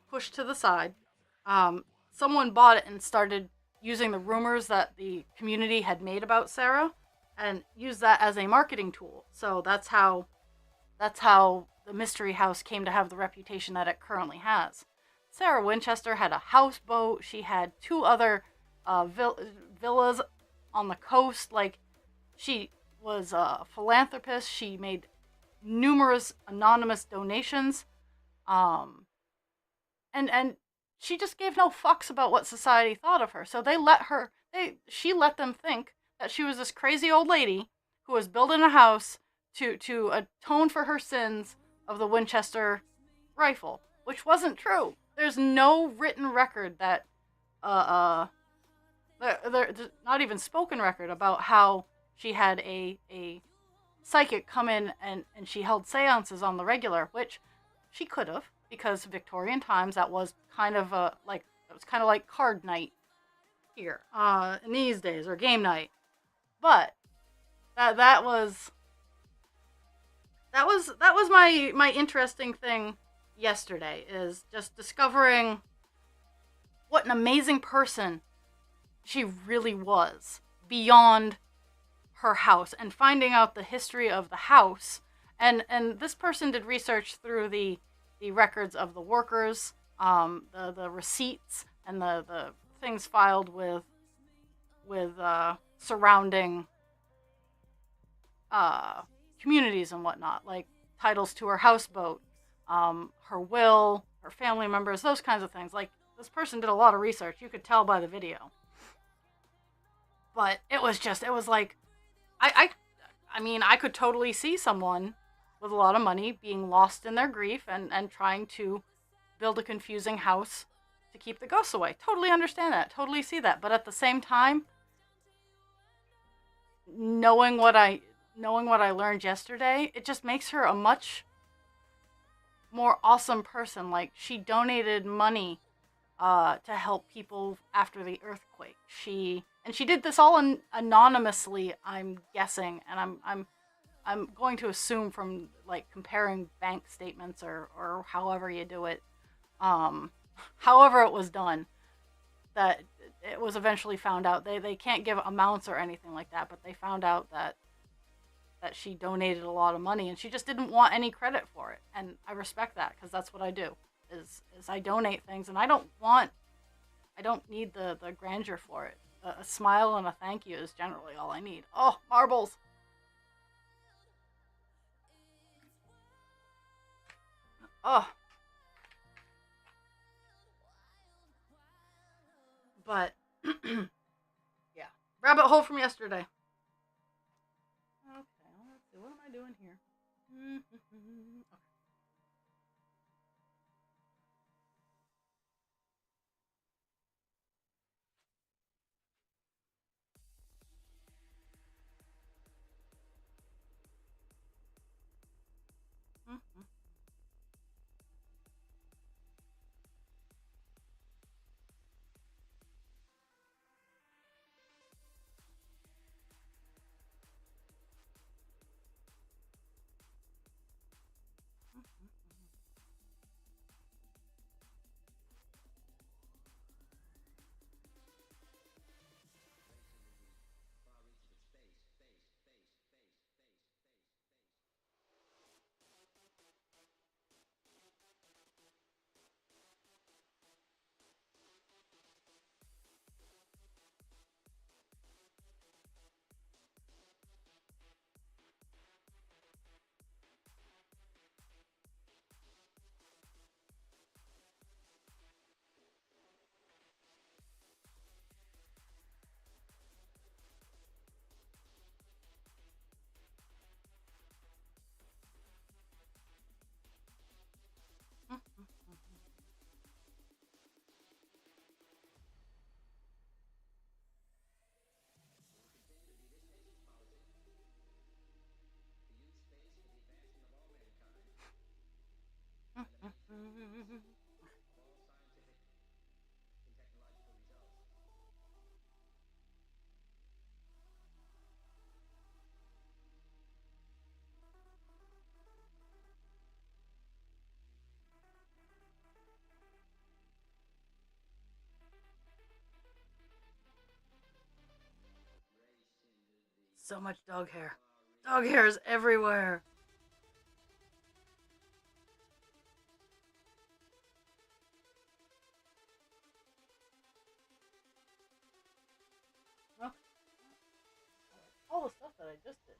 pushed to the side. Someone bought it and started using the rumors that the community had made about Sarah, and used that as a marketing tool. So that's how the mystery house came to have the reputation that it currently has. Sarah Winchester had a houseboat. She had two other villas on the coast. Like, she was a philanthropist. She made numerous anonymous donations. Um, and she just gave no fucks about what society thought of her. So she let them think that she was this crazy old lady who was building a house to atone for her sins of the Winchester rifle, which wasn't true. There's no written record that there's not even spoken record about how she had a psychic come in and she held seances on the regular, which she could have, because Victorian times that was kind of like card night here in these days, or game night. But that was my interesting thing yesterday, is just discovering what an amazing person she really was beyond her house, and finding out the history of the house. And this person did research through the records of the workers, the receipts, and the things filed with surrounding communities and whatnot, like titles to her houseboat, her will, her family members, those kinds of things. Like, this person did a lot of research. You could tell by the video. But it was like, I mean, I could totally see someone with a lot of money being lost in their grief and trying to build a confusing house to keep the ghosts away. Totally understand that. Totally see that. But at the same time, knowing what I learned yesterday, it just makes her a much more awesome person. Like, she donated money to help people after the earthquake. She did this all anonymously, I'm guessing, and I'm going to assume from, like, comparing bank statements or however you do it, however it was done, that it was eventually found out. They can't give amounts or anything like that, but they found out that she donated a lot of money, and she just didn't want any credit for it. And I respect that, because that's what I do, is I donate things, and I don't need the grandeur for it. A smile and a thank you is generally all I need. Oh, marbles! Oh. But, yeah. Rabbit hole from yesterday. Okay, let's see. What am I doing here? Okay. so much dog hair. Dog hair is everywhere. Well, all the stuff that I just did.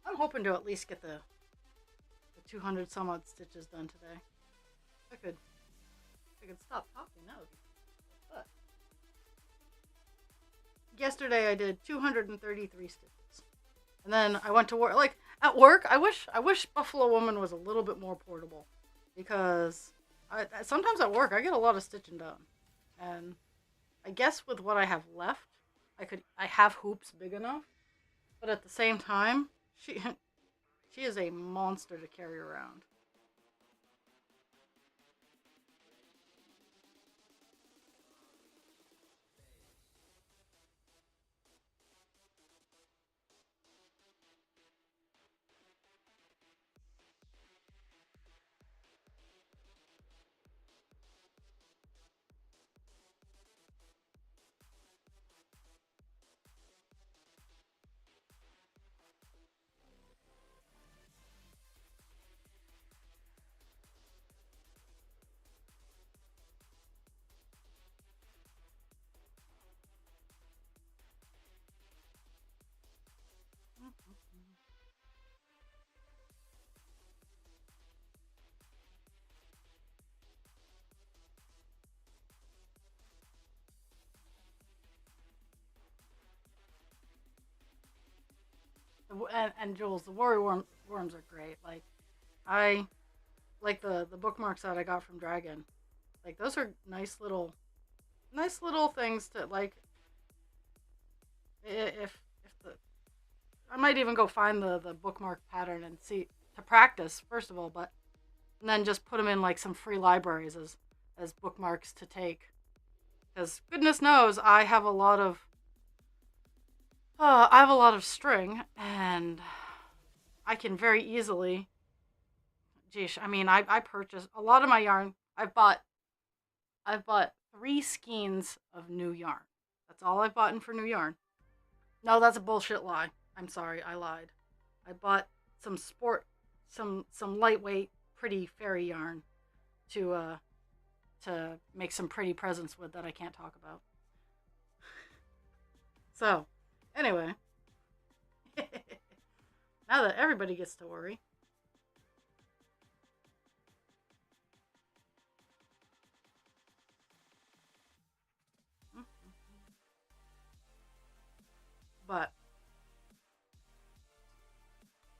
I'm hoping to at least get the 200 some odd stitches done today. I could stop talking. That would be but yesterday I did 233 stitches. And then I went to work. Like at work, I wish Buffalo Woman was a little bit more portable, because sometimes at work I get a lot of stitching done, and I guess with what I have left, I have hoops big enough, but at the same time, she is a monster to carry around. And Jules, the worms are great. Like I like the bookmarks that I got from Dragon. Like those are nice little things to like. If the I might even go find the bookmark pattern and see to practice first of all, but and then just put them in like some free libraries as bookmarks to take. Because goodness knows I have a lot of string, and I can very easily. Geesh, I mean, I purchased a lot of my yarn. I've bought 3 skeins of new yarn. That's all I've bought for new yarn. No, that's a bullshit lie. I'm sorry, I lied. I bought some some lightweight, pretty fairy yarn to make some pretty presents with that I can't talk about. So, anyway, now that everybody gets to worry. But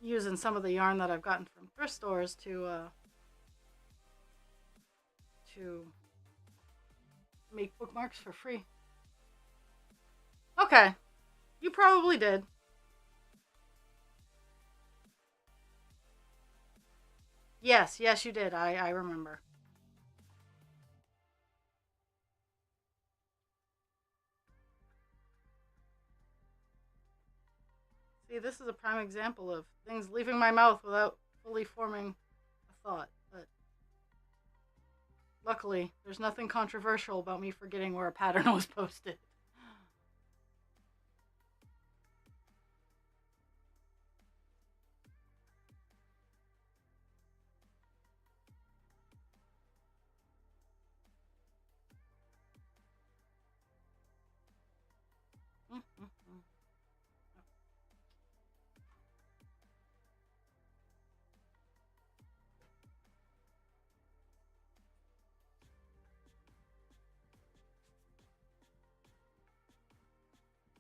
using some of the yarn that I've gotten from thrift stores to make bookmarks for free. Okay, you probably did. Yes, you did. I remember. See, this is a prime example of things leaving my mouth without fully forming a thought. But luckily, there's nothing controversial about me forgetting where a pattern was posted.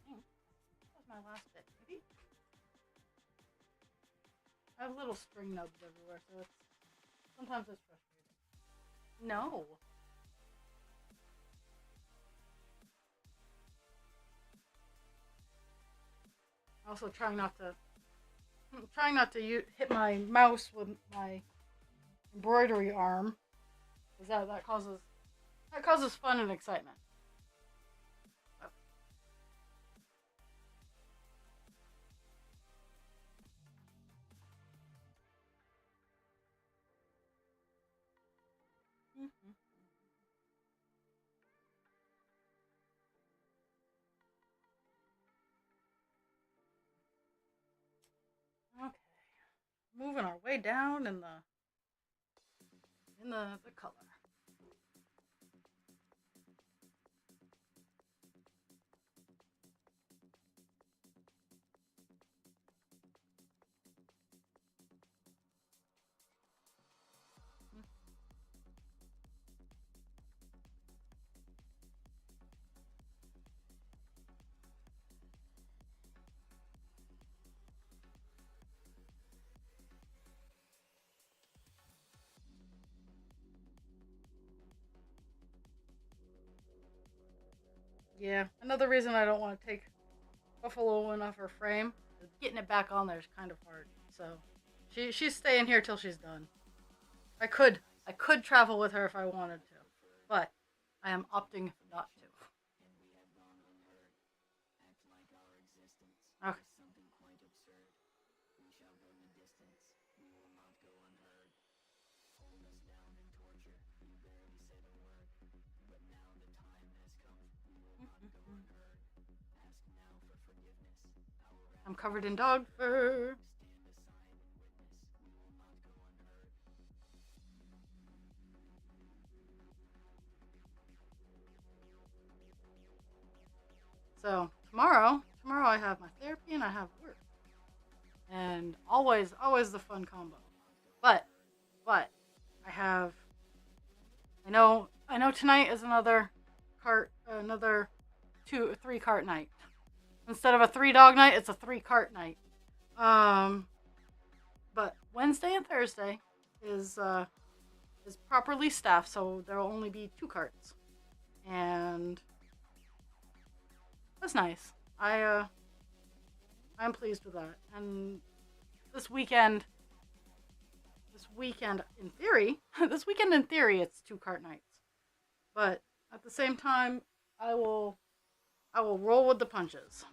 That was my last bit. Maybe I have little string nubs everywhere, so sometimes it's frustrating. No. Also trying not to hit my mouse with my embroidery arm, because that causes fun and excitement. moving our way down in the color. Yeah, another reason I don't want to take Buffalo one off her frame is getting it back on there is kind of hard. So she's staying here till she's done. I could travel with her if I wanted to, but I am opting not to. Okay. I'm covered in dog fur. So tomorrow I have my therapy and I have work, and always the fun combo. But I have I know tonight is another 3 cart night. Instead of a 3 dog night, it's a 3 cart night. Um, but Wednesday and Thursday is properly staffed, so there will only be 2 carts, and that's nice. I'm pleased with that. And this weekend, in theory, it's 2 cart nights. But at the same time, I will roll with the punches.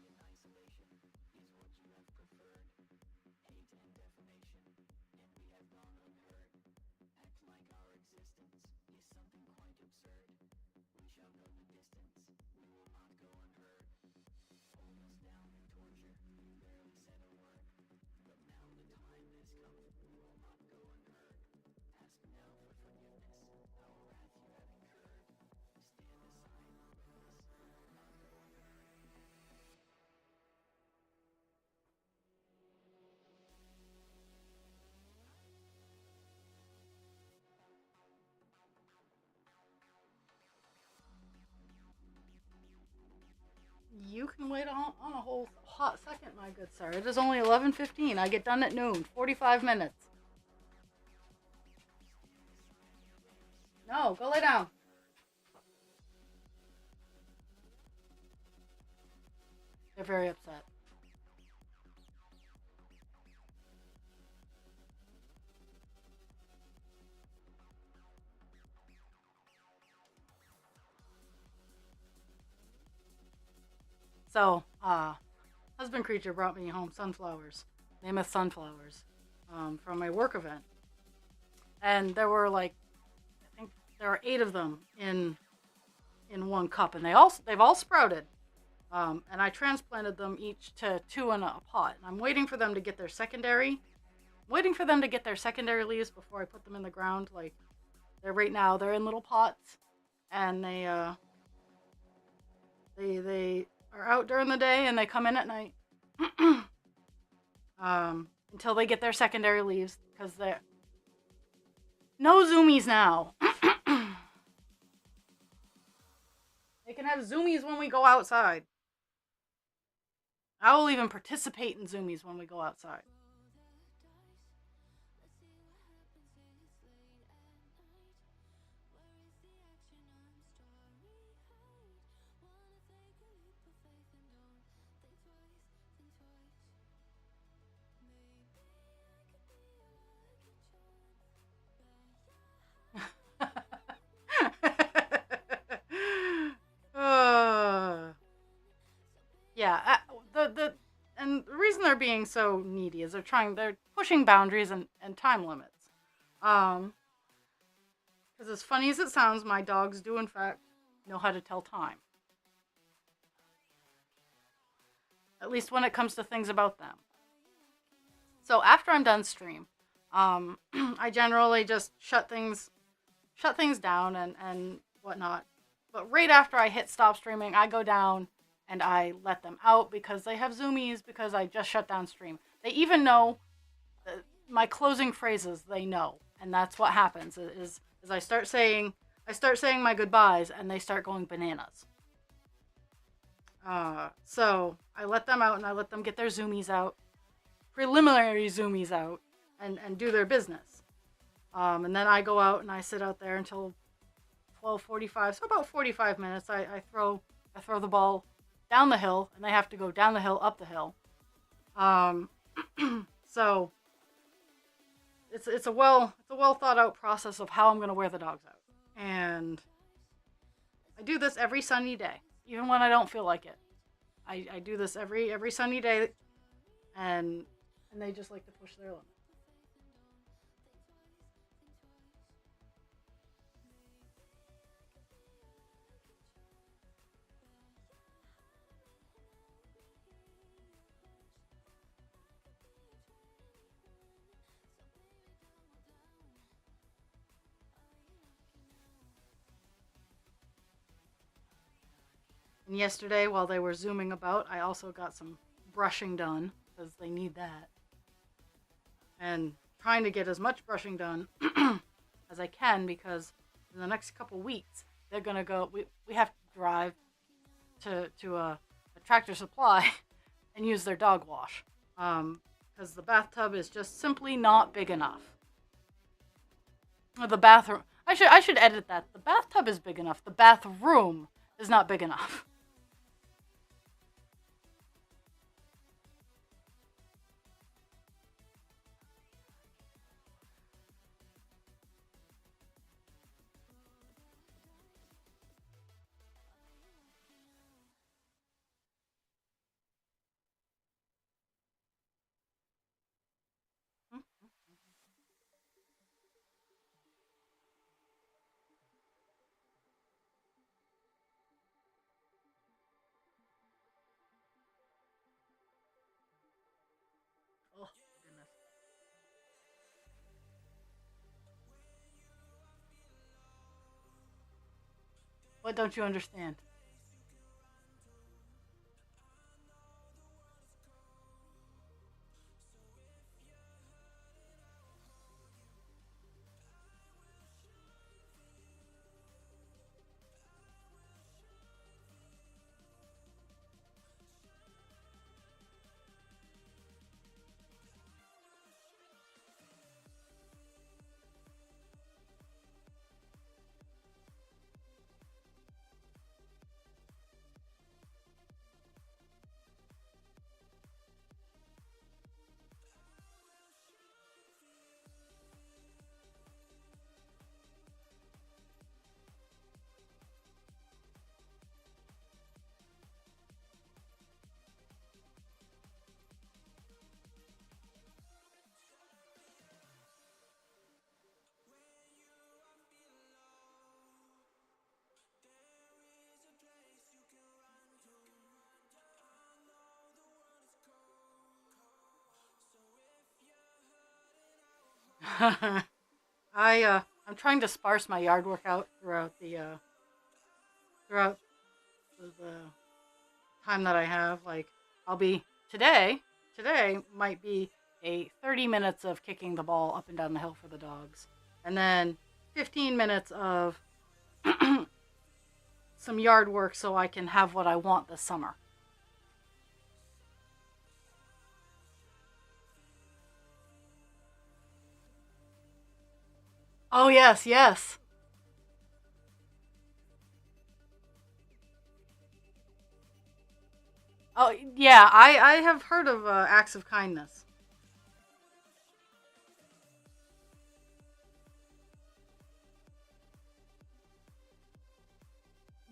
You can wait on a whole hot second, my good sir. It is only 11:15. I get done at noon. 45 minutes. No, go lay down. They're very upset. So, husband creature brought me home sunflowers, mammoth sunflowers, from my work event, and there were I think there are 8 of them in one cup, and they've all sprouted. And I transplanted them each to 2 in a pot. And I'm waiting for them to get their secondary leaves before I put them in the ground. Like they're right now, they're in little pots, and they are out during the day and they come in at night. Until they get their secondary leaves, because they're no zoomies now. They can have zoomies when we go outside. I will even participate in zoomies when we go outside. Yeah, and the reason they're being so needy is they're pushing boundaries and time limits. Because as funny as it sounds, my dogs do in fact know how to tell time. At least when it comes to things about them. So after I'm done stream, I generally just shut things down and whatnot. But right after I hit stop streaming, I go down and I let them out because they have zoomies because I just shut down stream. They even know my closing phrases. They know, and that's what happens. Is I start saying my goodbyes and they start going bananas. So I let them out and I let them get their zoomies out, preliminary zoomies out, and do their business. And then I go out and I sit out there until 12:45, so about 45 minutes. I throw the ball down the hill, and they have to go down the hill, up the hill. Um, so it's a well thought out process of how I'm gonna wear the dogs out, and I do this every sunny day, even when I don't feel like it. I do this every sunny day, and they just like to push their limits. And yesterday, while they were zooming about, I also got some brushing done because they need that. And trying to get as much brushing done as I can because in the next couple weeks they're gonna go. We have to drive to a Tractor Supply and use their dog wash because the bathtub is just simply not big enough. The bathroom. I should edit that. The bathtub is big enough. The bathroom is not big enough. Oh goodness. What don't you understand? I'm trying to sparse my yard work out throughout the time that I have. Like I'll be today might be a 30 minutes of kicking the ball up and down the hill for the dogs, and then 15 minutes of some yard work so I can have what I want this summer. Oh yes, yes. Oh yeah, I have heard of acts of kindness.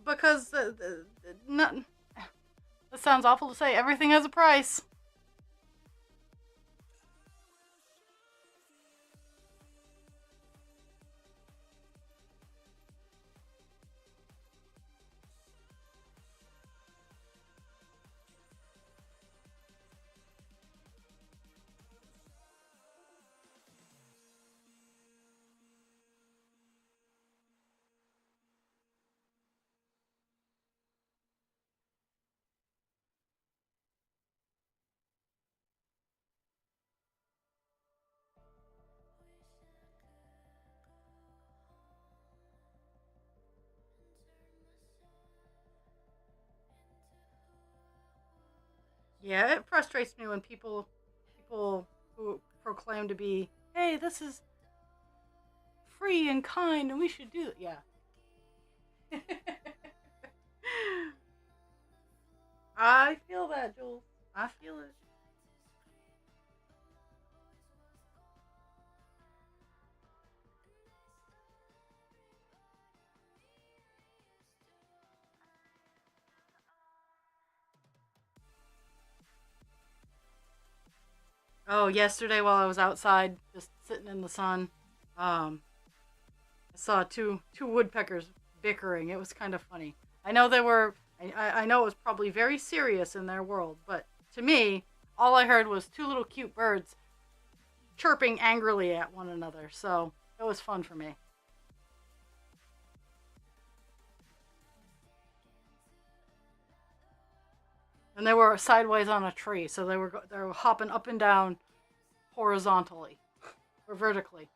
Because not, that sounds awful to say. Everything has a price. Yeah, it frustrates me when people who proclaim to be, hey, this is free and kind and we should do it. Yeah. I feel that, Jules. I feel it. Oh, yesterday while I was outside just sitting in the sun, um, I saw two woodpeckers bickering. It was kind of funny. I know they were. I know it was probably very serious in their world, but to me, all I heard was two little cute birds chirping angrily at one another. So it was fun for me. And they were sideways on a tree, so they were hopping up and down horizontally or vertically.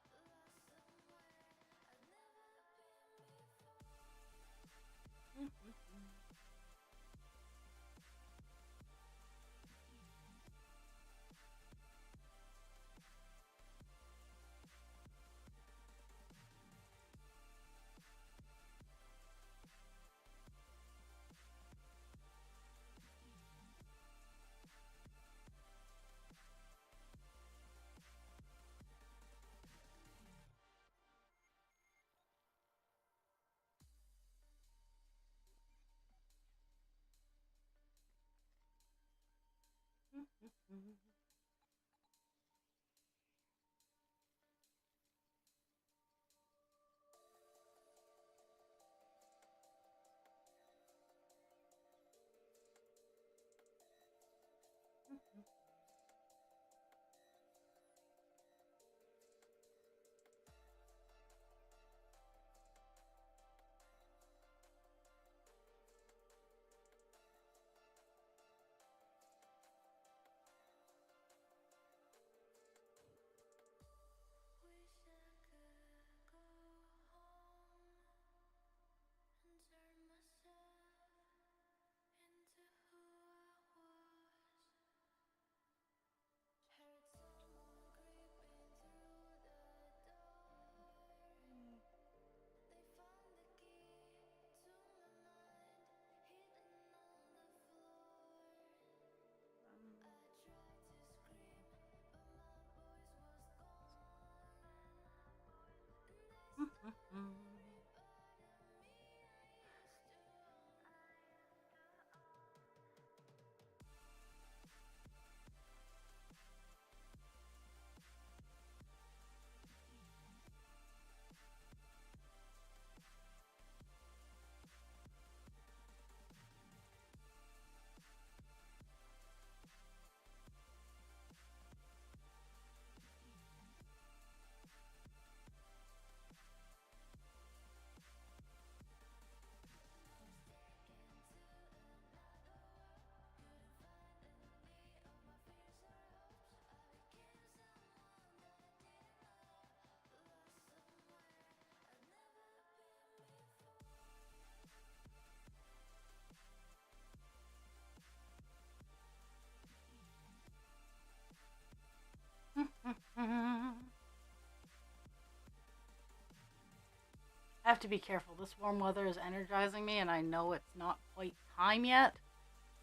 I have to be careful. This warm weather is energizing me, and I know it's not quite time yet.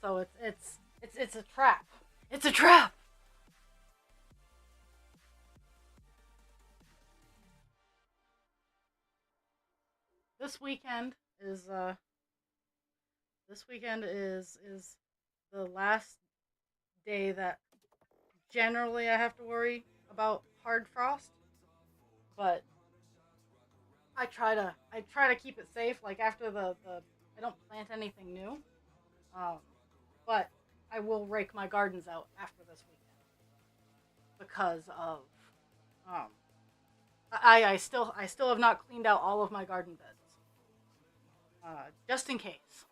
So it's a trap. It's a trap. This weekend is this weekend is the last day that generally I have to worry about hard frost, but I try to keep it safe. Like after the I don't plant anything new, um, but I will rake my gardens out after this weekend because of um I still have not cleaned out all of my garden beds, just in case.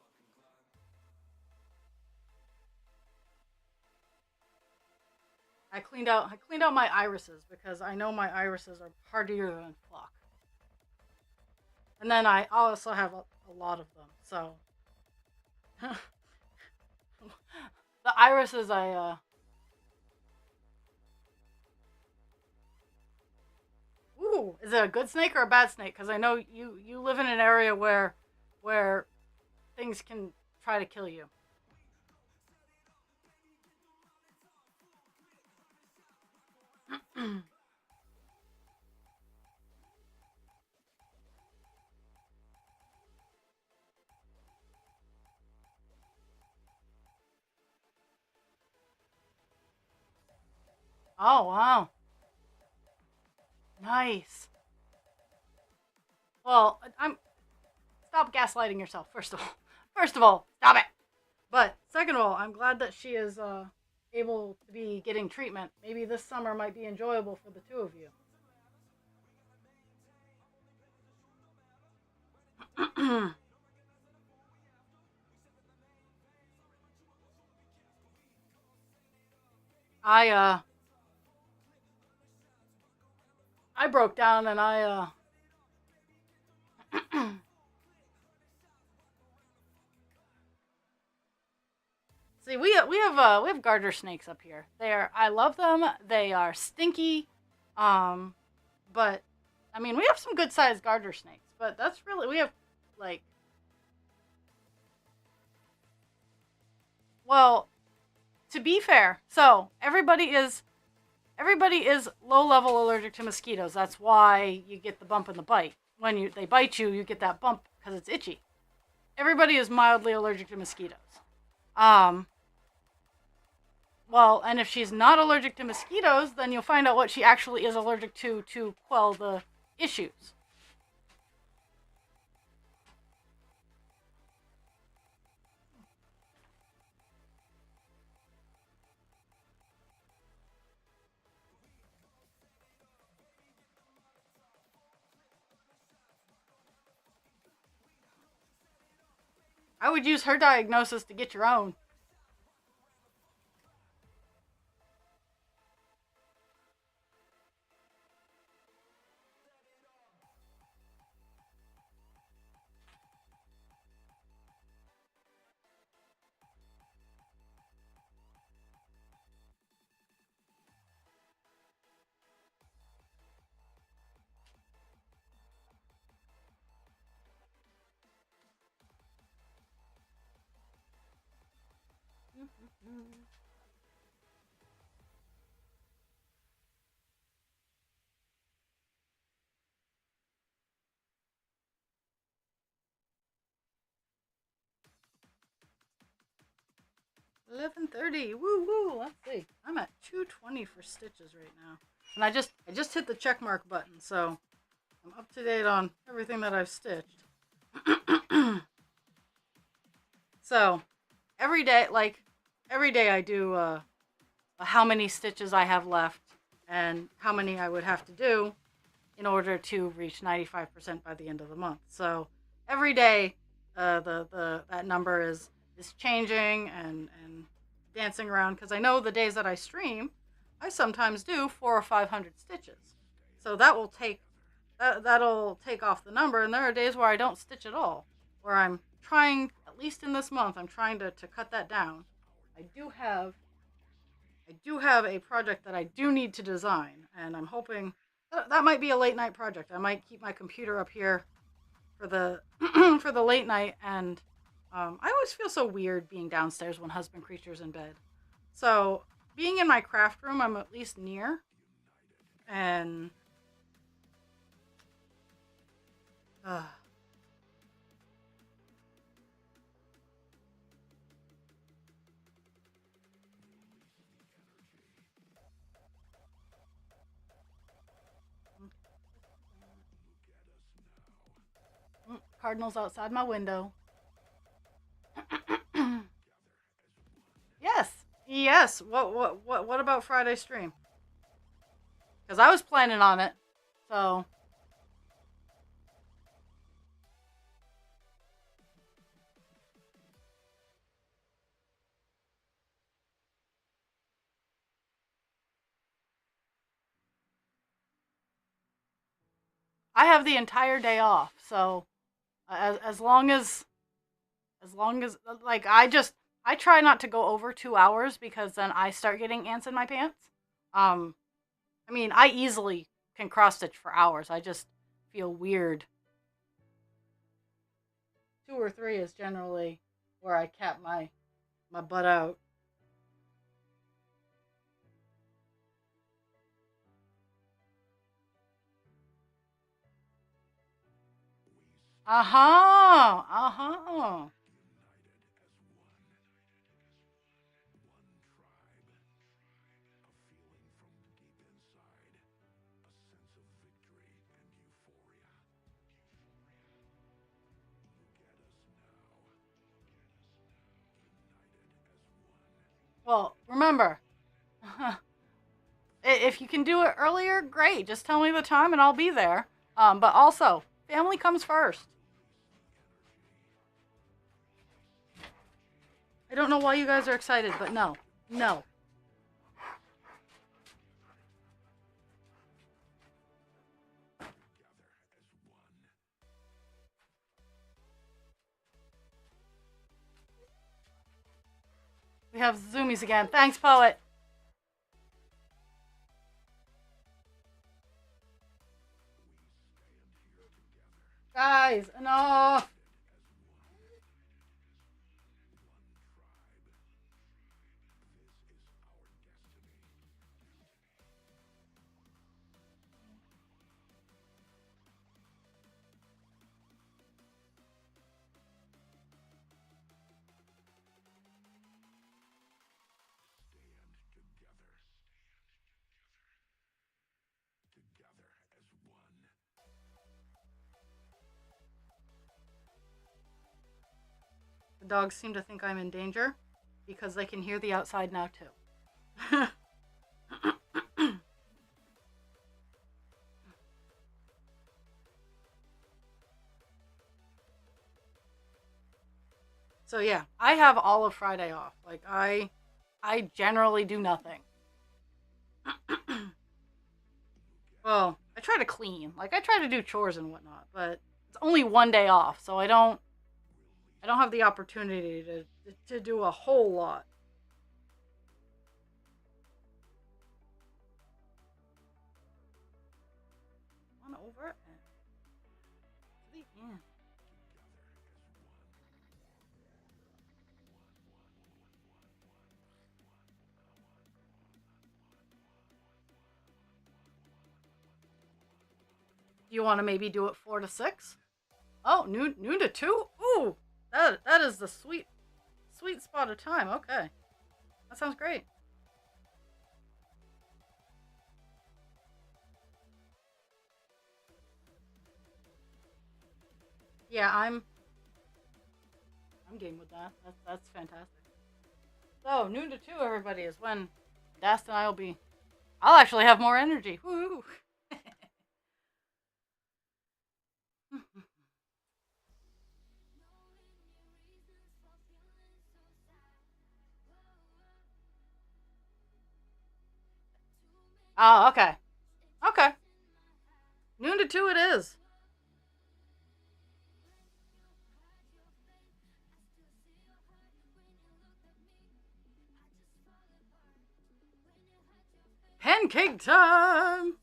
I cleaned out my irises because I know my irises are hardier than fuck. And then I also have a lot of them. So the Iris is ooh, is it a good snake or a bad snake? Because I know you live in an area where things can try to kill you. Oh wow, nice. Well, I'm stop gaslighting yourself. First of all, stop it. But second of all, I'm glad that she is able to be getting treatment. Maybe this summer might be enjoyable for the two of you. I I broke down and see we have garter snakes up here. I love them. They are stinky, um, but I mean we have some good sized garter snakes. But that's really we have like well to be fair. So everybody is low level allergic to mosquitoes. That's why you get the bump in the bite. When they bite you, you get that bump because it's itchy. Everybody is mildly allergic to mosquitoes. Um, well, and if she's not allergic to mosquitoes, then you'll find out what she actually is allergic to quell the issues. I would use her diagnosis to get your own. Mm-hmm. 11:30. Woo woo. Let's see. I'm at 220 for stitches right now, and I just hit the check mark button, so I'm up to date on everything that I've stitched. So every day I do how many stitches I have left and how many I would have to do in order to reach 95% by the end of the month. So every day, the that number is changing and dancing around because I know the days that I stream, I sometimes do 400 or 500 stitches. So that'll take off the number, and there are days where I don't stitch at all, where I'm trying at least in this month I'm trying to cut that down. I do have I do have a project that I do need to design, and I'm hoping that might be a late night project. I might keep my computer up here for the for the late night, and I always feel so weird being downstairs when husband creature's in bed. So being in my craft room, I'm at least near, and uh, cardinals outside my window. Yes, yes. What about Friday stream? Because I was planning on it, so I have the entire day off. So as long as like I try not to go over 2 hours because then I start getting ants in my pants. Um, I mean, I easily can cross stitch for hours. I just feel weird. 2 or 3 is generally where I cap my butt out. Uh huh. Uh huh. Well, remember, if you can do it earlier, great. Just tell me the time and I'll be there. But also, family comes first. I don't know why you guys are excited, but no. No. We have zoomies again. Thanks, poet. Guys, enough. The dogs seem to think I'm in danger because they can hear the outside now, too. So yeah, I have all of Friday off. Like I generally do nothing. Well, I try to clean. Like I try to do chores and whatnot, but it's only one day off, so I don't have the opportunity to do a whole lot. On over and to the end. Do you want to maybe do it 4 to 6? Oh, noon to 2. Ooh, that is the sweet spot of time. Okay, that sounds great. Yeah, I'm game with that. That's fantastic. So noon to 2, everybody, is when Dast and I will be. I'll actually have more energy. Woo! Oh, okay. Okay. Noon to 2 it is. Pancake time!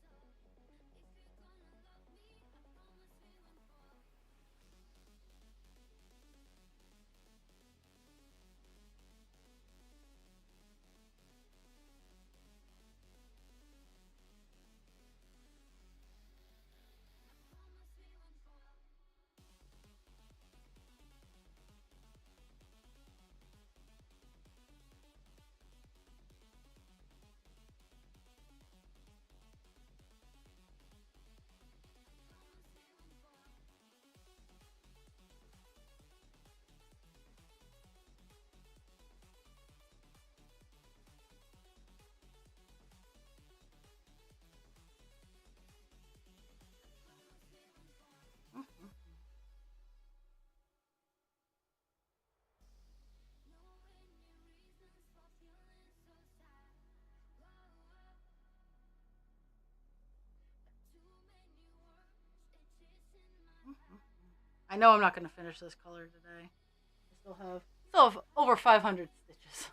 I know I'm not going to finish this color today. I still have So over 500 stitches.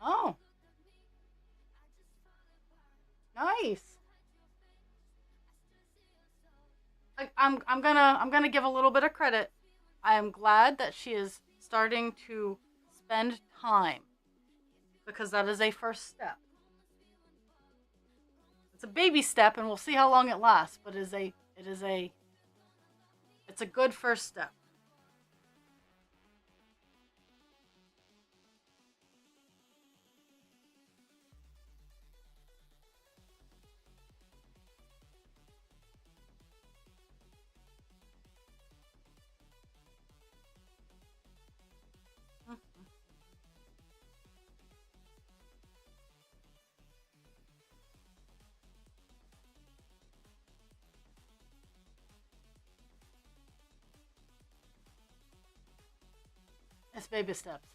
Oh, nice. I'm gonna give a little bit of credit. I am glad that she is starting to spend time because that is a first step. It's a baby step, and we'll see how long it lasts. But it's a good first step. It's baby steps.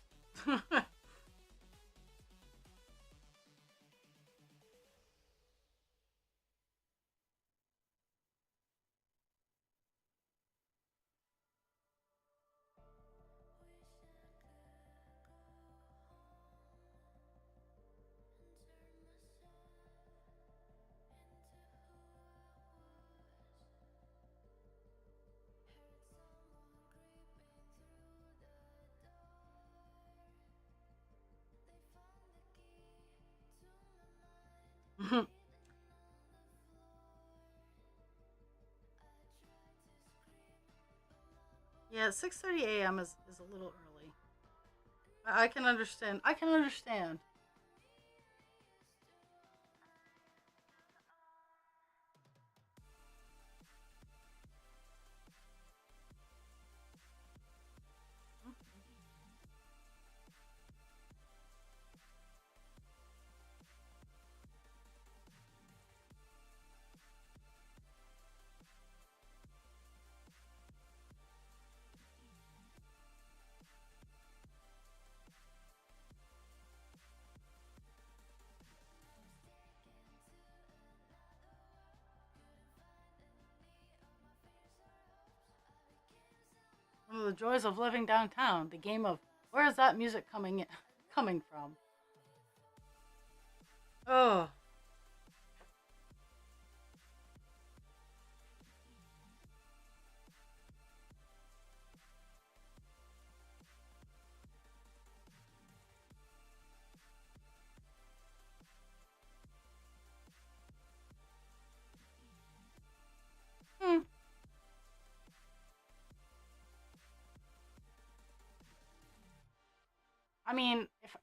Yeah, 6:30 a.m. is a little early. I can understand. I can understand. One of the joys of living downtown. The game of where is that music coming from? Oh, hmm. I mean, if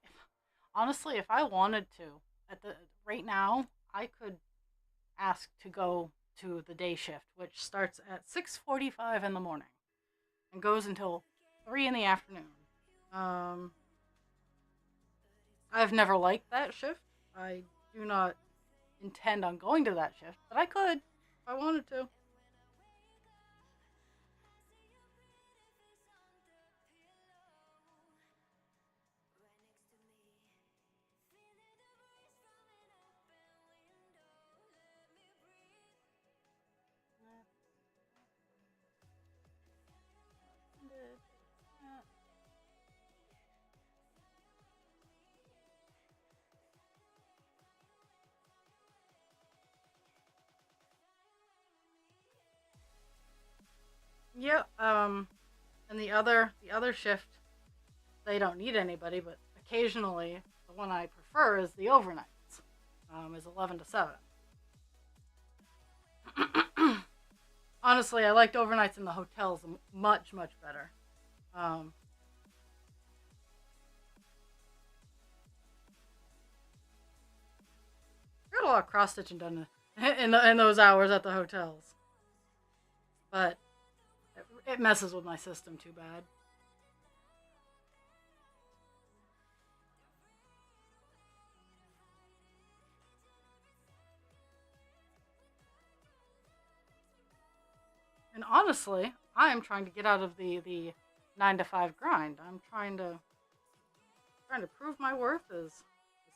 honestly, if I wanted to, at the right now, I could ask to go to the day shift, which starts at 6:45 in the morning and goes until 3 in the afternoon. Um, I've never liked that shift. I do not intend on going to that shift, but I could if I wanted to. Yeah. And the other shift, they don't need anybody, but occasionally the one I prefer is the overnights. Is 11 to 7. Honestly, I liked overnights in the hotels much better. Um, I got a lot of cross stitching done in those hours at the hotels, but it messes with my system too bad. And honestly, I am trying to get out of the 9 to 5 grind. I'm trying to prove my worth as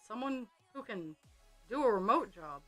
someone who can do a remote job.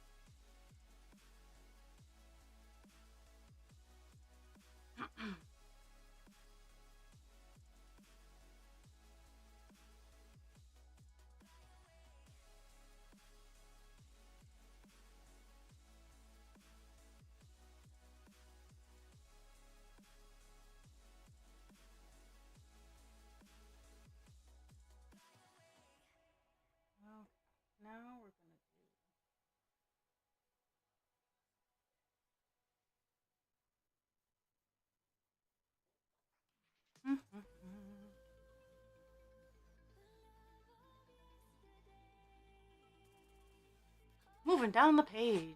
moving down the page.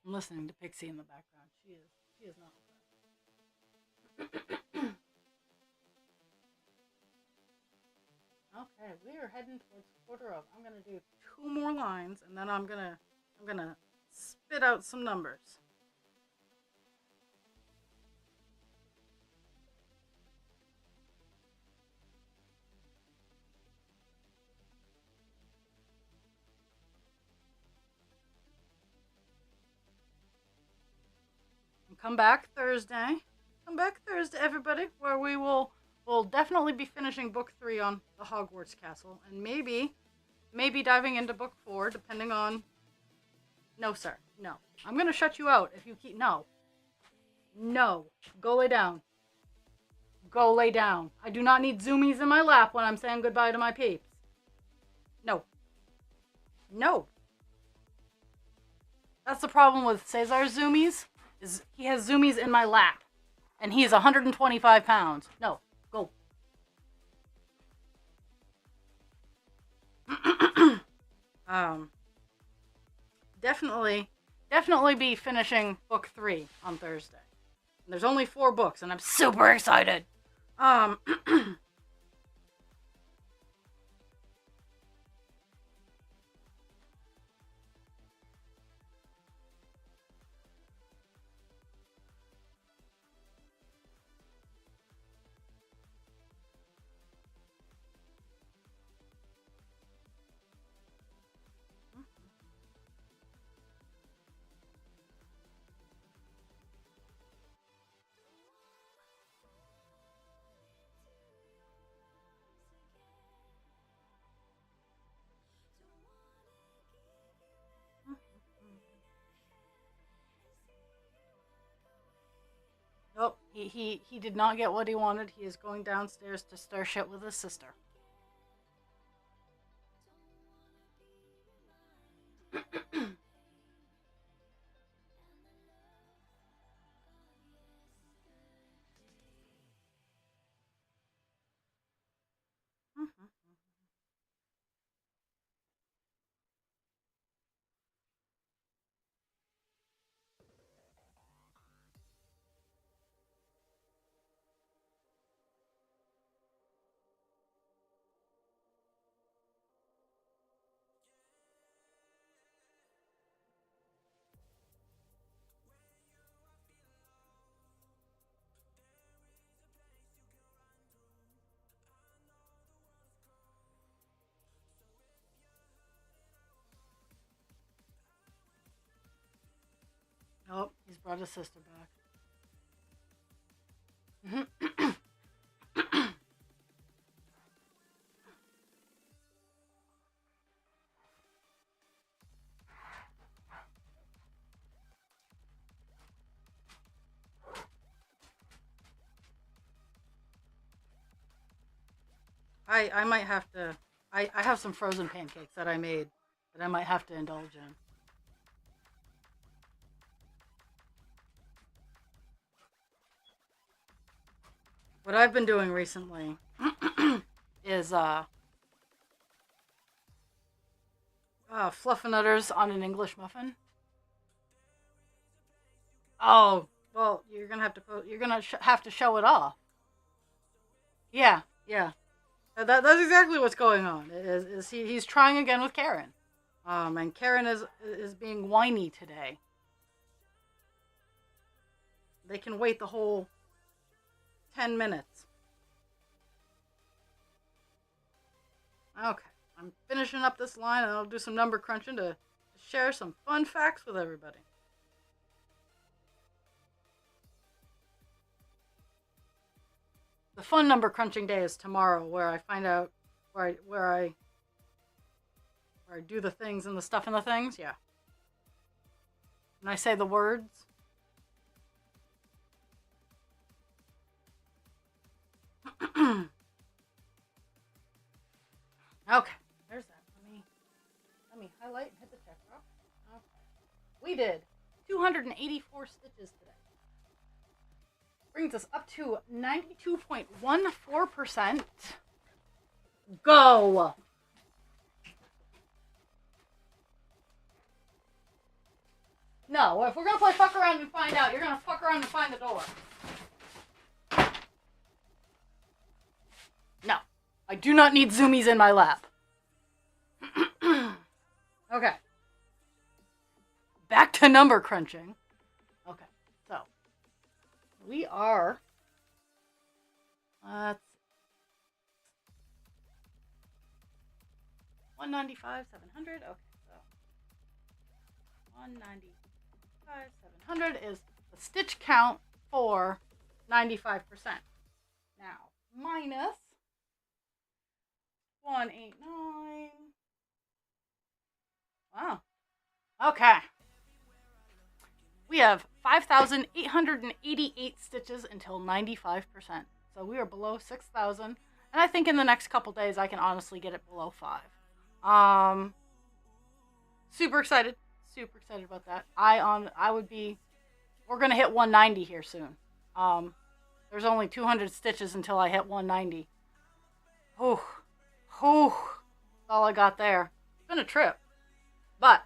I'm listening to Pixie in the background. She is not with us. Okay, we are heading towards quarter of. I'm gonna do 2 more lines, and then I'm gonna spit out some numbers. And come back Thursday. Come back Thursday, everybody, where we'll definitely be finishing book 3 on the Hogwarts Castle, and maybe diving into book 4, depending on. No, sir. No. I'm gonna shut you out if you keep. No. Go lay down. Go lay down. I do not need zoomies in my lap when I'm saying goodbye to my peeps. No. That's the problem with Cesar's zoomies, is he has zoomies in my lap. And he is 125 pounds. No. Go. Definitely be finishing book 3 on Thursday. And there's only 4 books, and I'm super excited. Oh, he did not get what he wanted. He is going downstairs to stir shit with his sister. He's brought his sister back. I might have to. I have some frozen pancakes that I made that I might have to indulge in. What I've been doing recently is fluffernutters on an English muffin. Oh, well, you're gonna have to have to show it off. Yeah, yeah. That's exactly what's going on. He's trying again with Karen, and Karen is being whiny today. They can wait the whole 10 minutes. Okay, I'm finishing up this line, and I'll do some number crunching to share some fun facts with everybody. The fun number crunching day is tomorrow, where I find out where I do the things and the stuff in the things. Yeah. And I say the words. Okay, there's that. Let me highlight and hit the check box. Okay. We did 284 stitches today. Brings us up to 92.14%. Go! No, if we're gonna play fuck around and find out, you're gonna fuck around and find the door. No, I do not need zoomies in my lap. Okay. Back to number crunching. Okay, so we are 195, 700. Okay, so 195, 700 is the stitch count for 95%. Now, minus 189. Wow. Okay. We have 5,888 stitches until 95%. So we are below 6,000. And I think in the next couple days I can honestly get it below 5. Super excited. Super excited about that. We're going to hit 190 here soon. There's only 200 stitches until I hit 190. That's all I got there. It's been a trip. But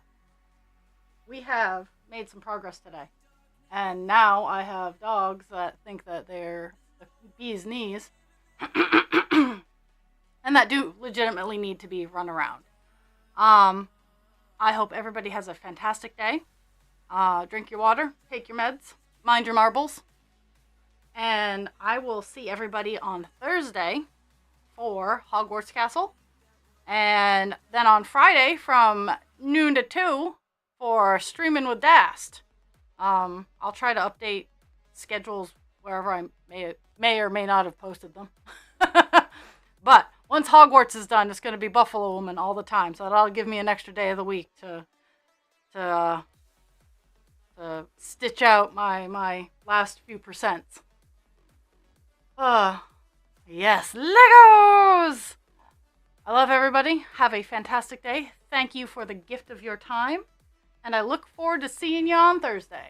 we have made some progress today. And now I have dogs that think that they're the bee's knees. And that do legitimately need to be run around. I hope everybody has a fantastic day. Drink your water, take your meds, mind your marbles. And I will see everybody on Thursday for Hogwarts Castle. And then on Friday from noon to 2 for Streaming with Dast. I'll try to update schedules wherever I may or may not have posted them. But once Hogwarts is done, it's going to be Buffalo Woman all the time. So that'll give me an extra day of the week to stitch out my last few percents. Yes, Legos! I love everybody. Have a fantastic day. Thank you for the gift of your time. And I look forward to seeing you on Thursday.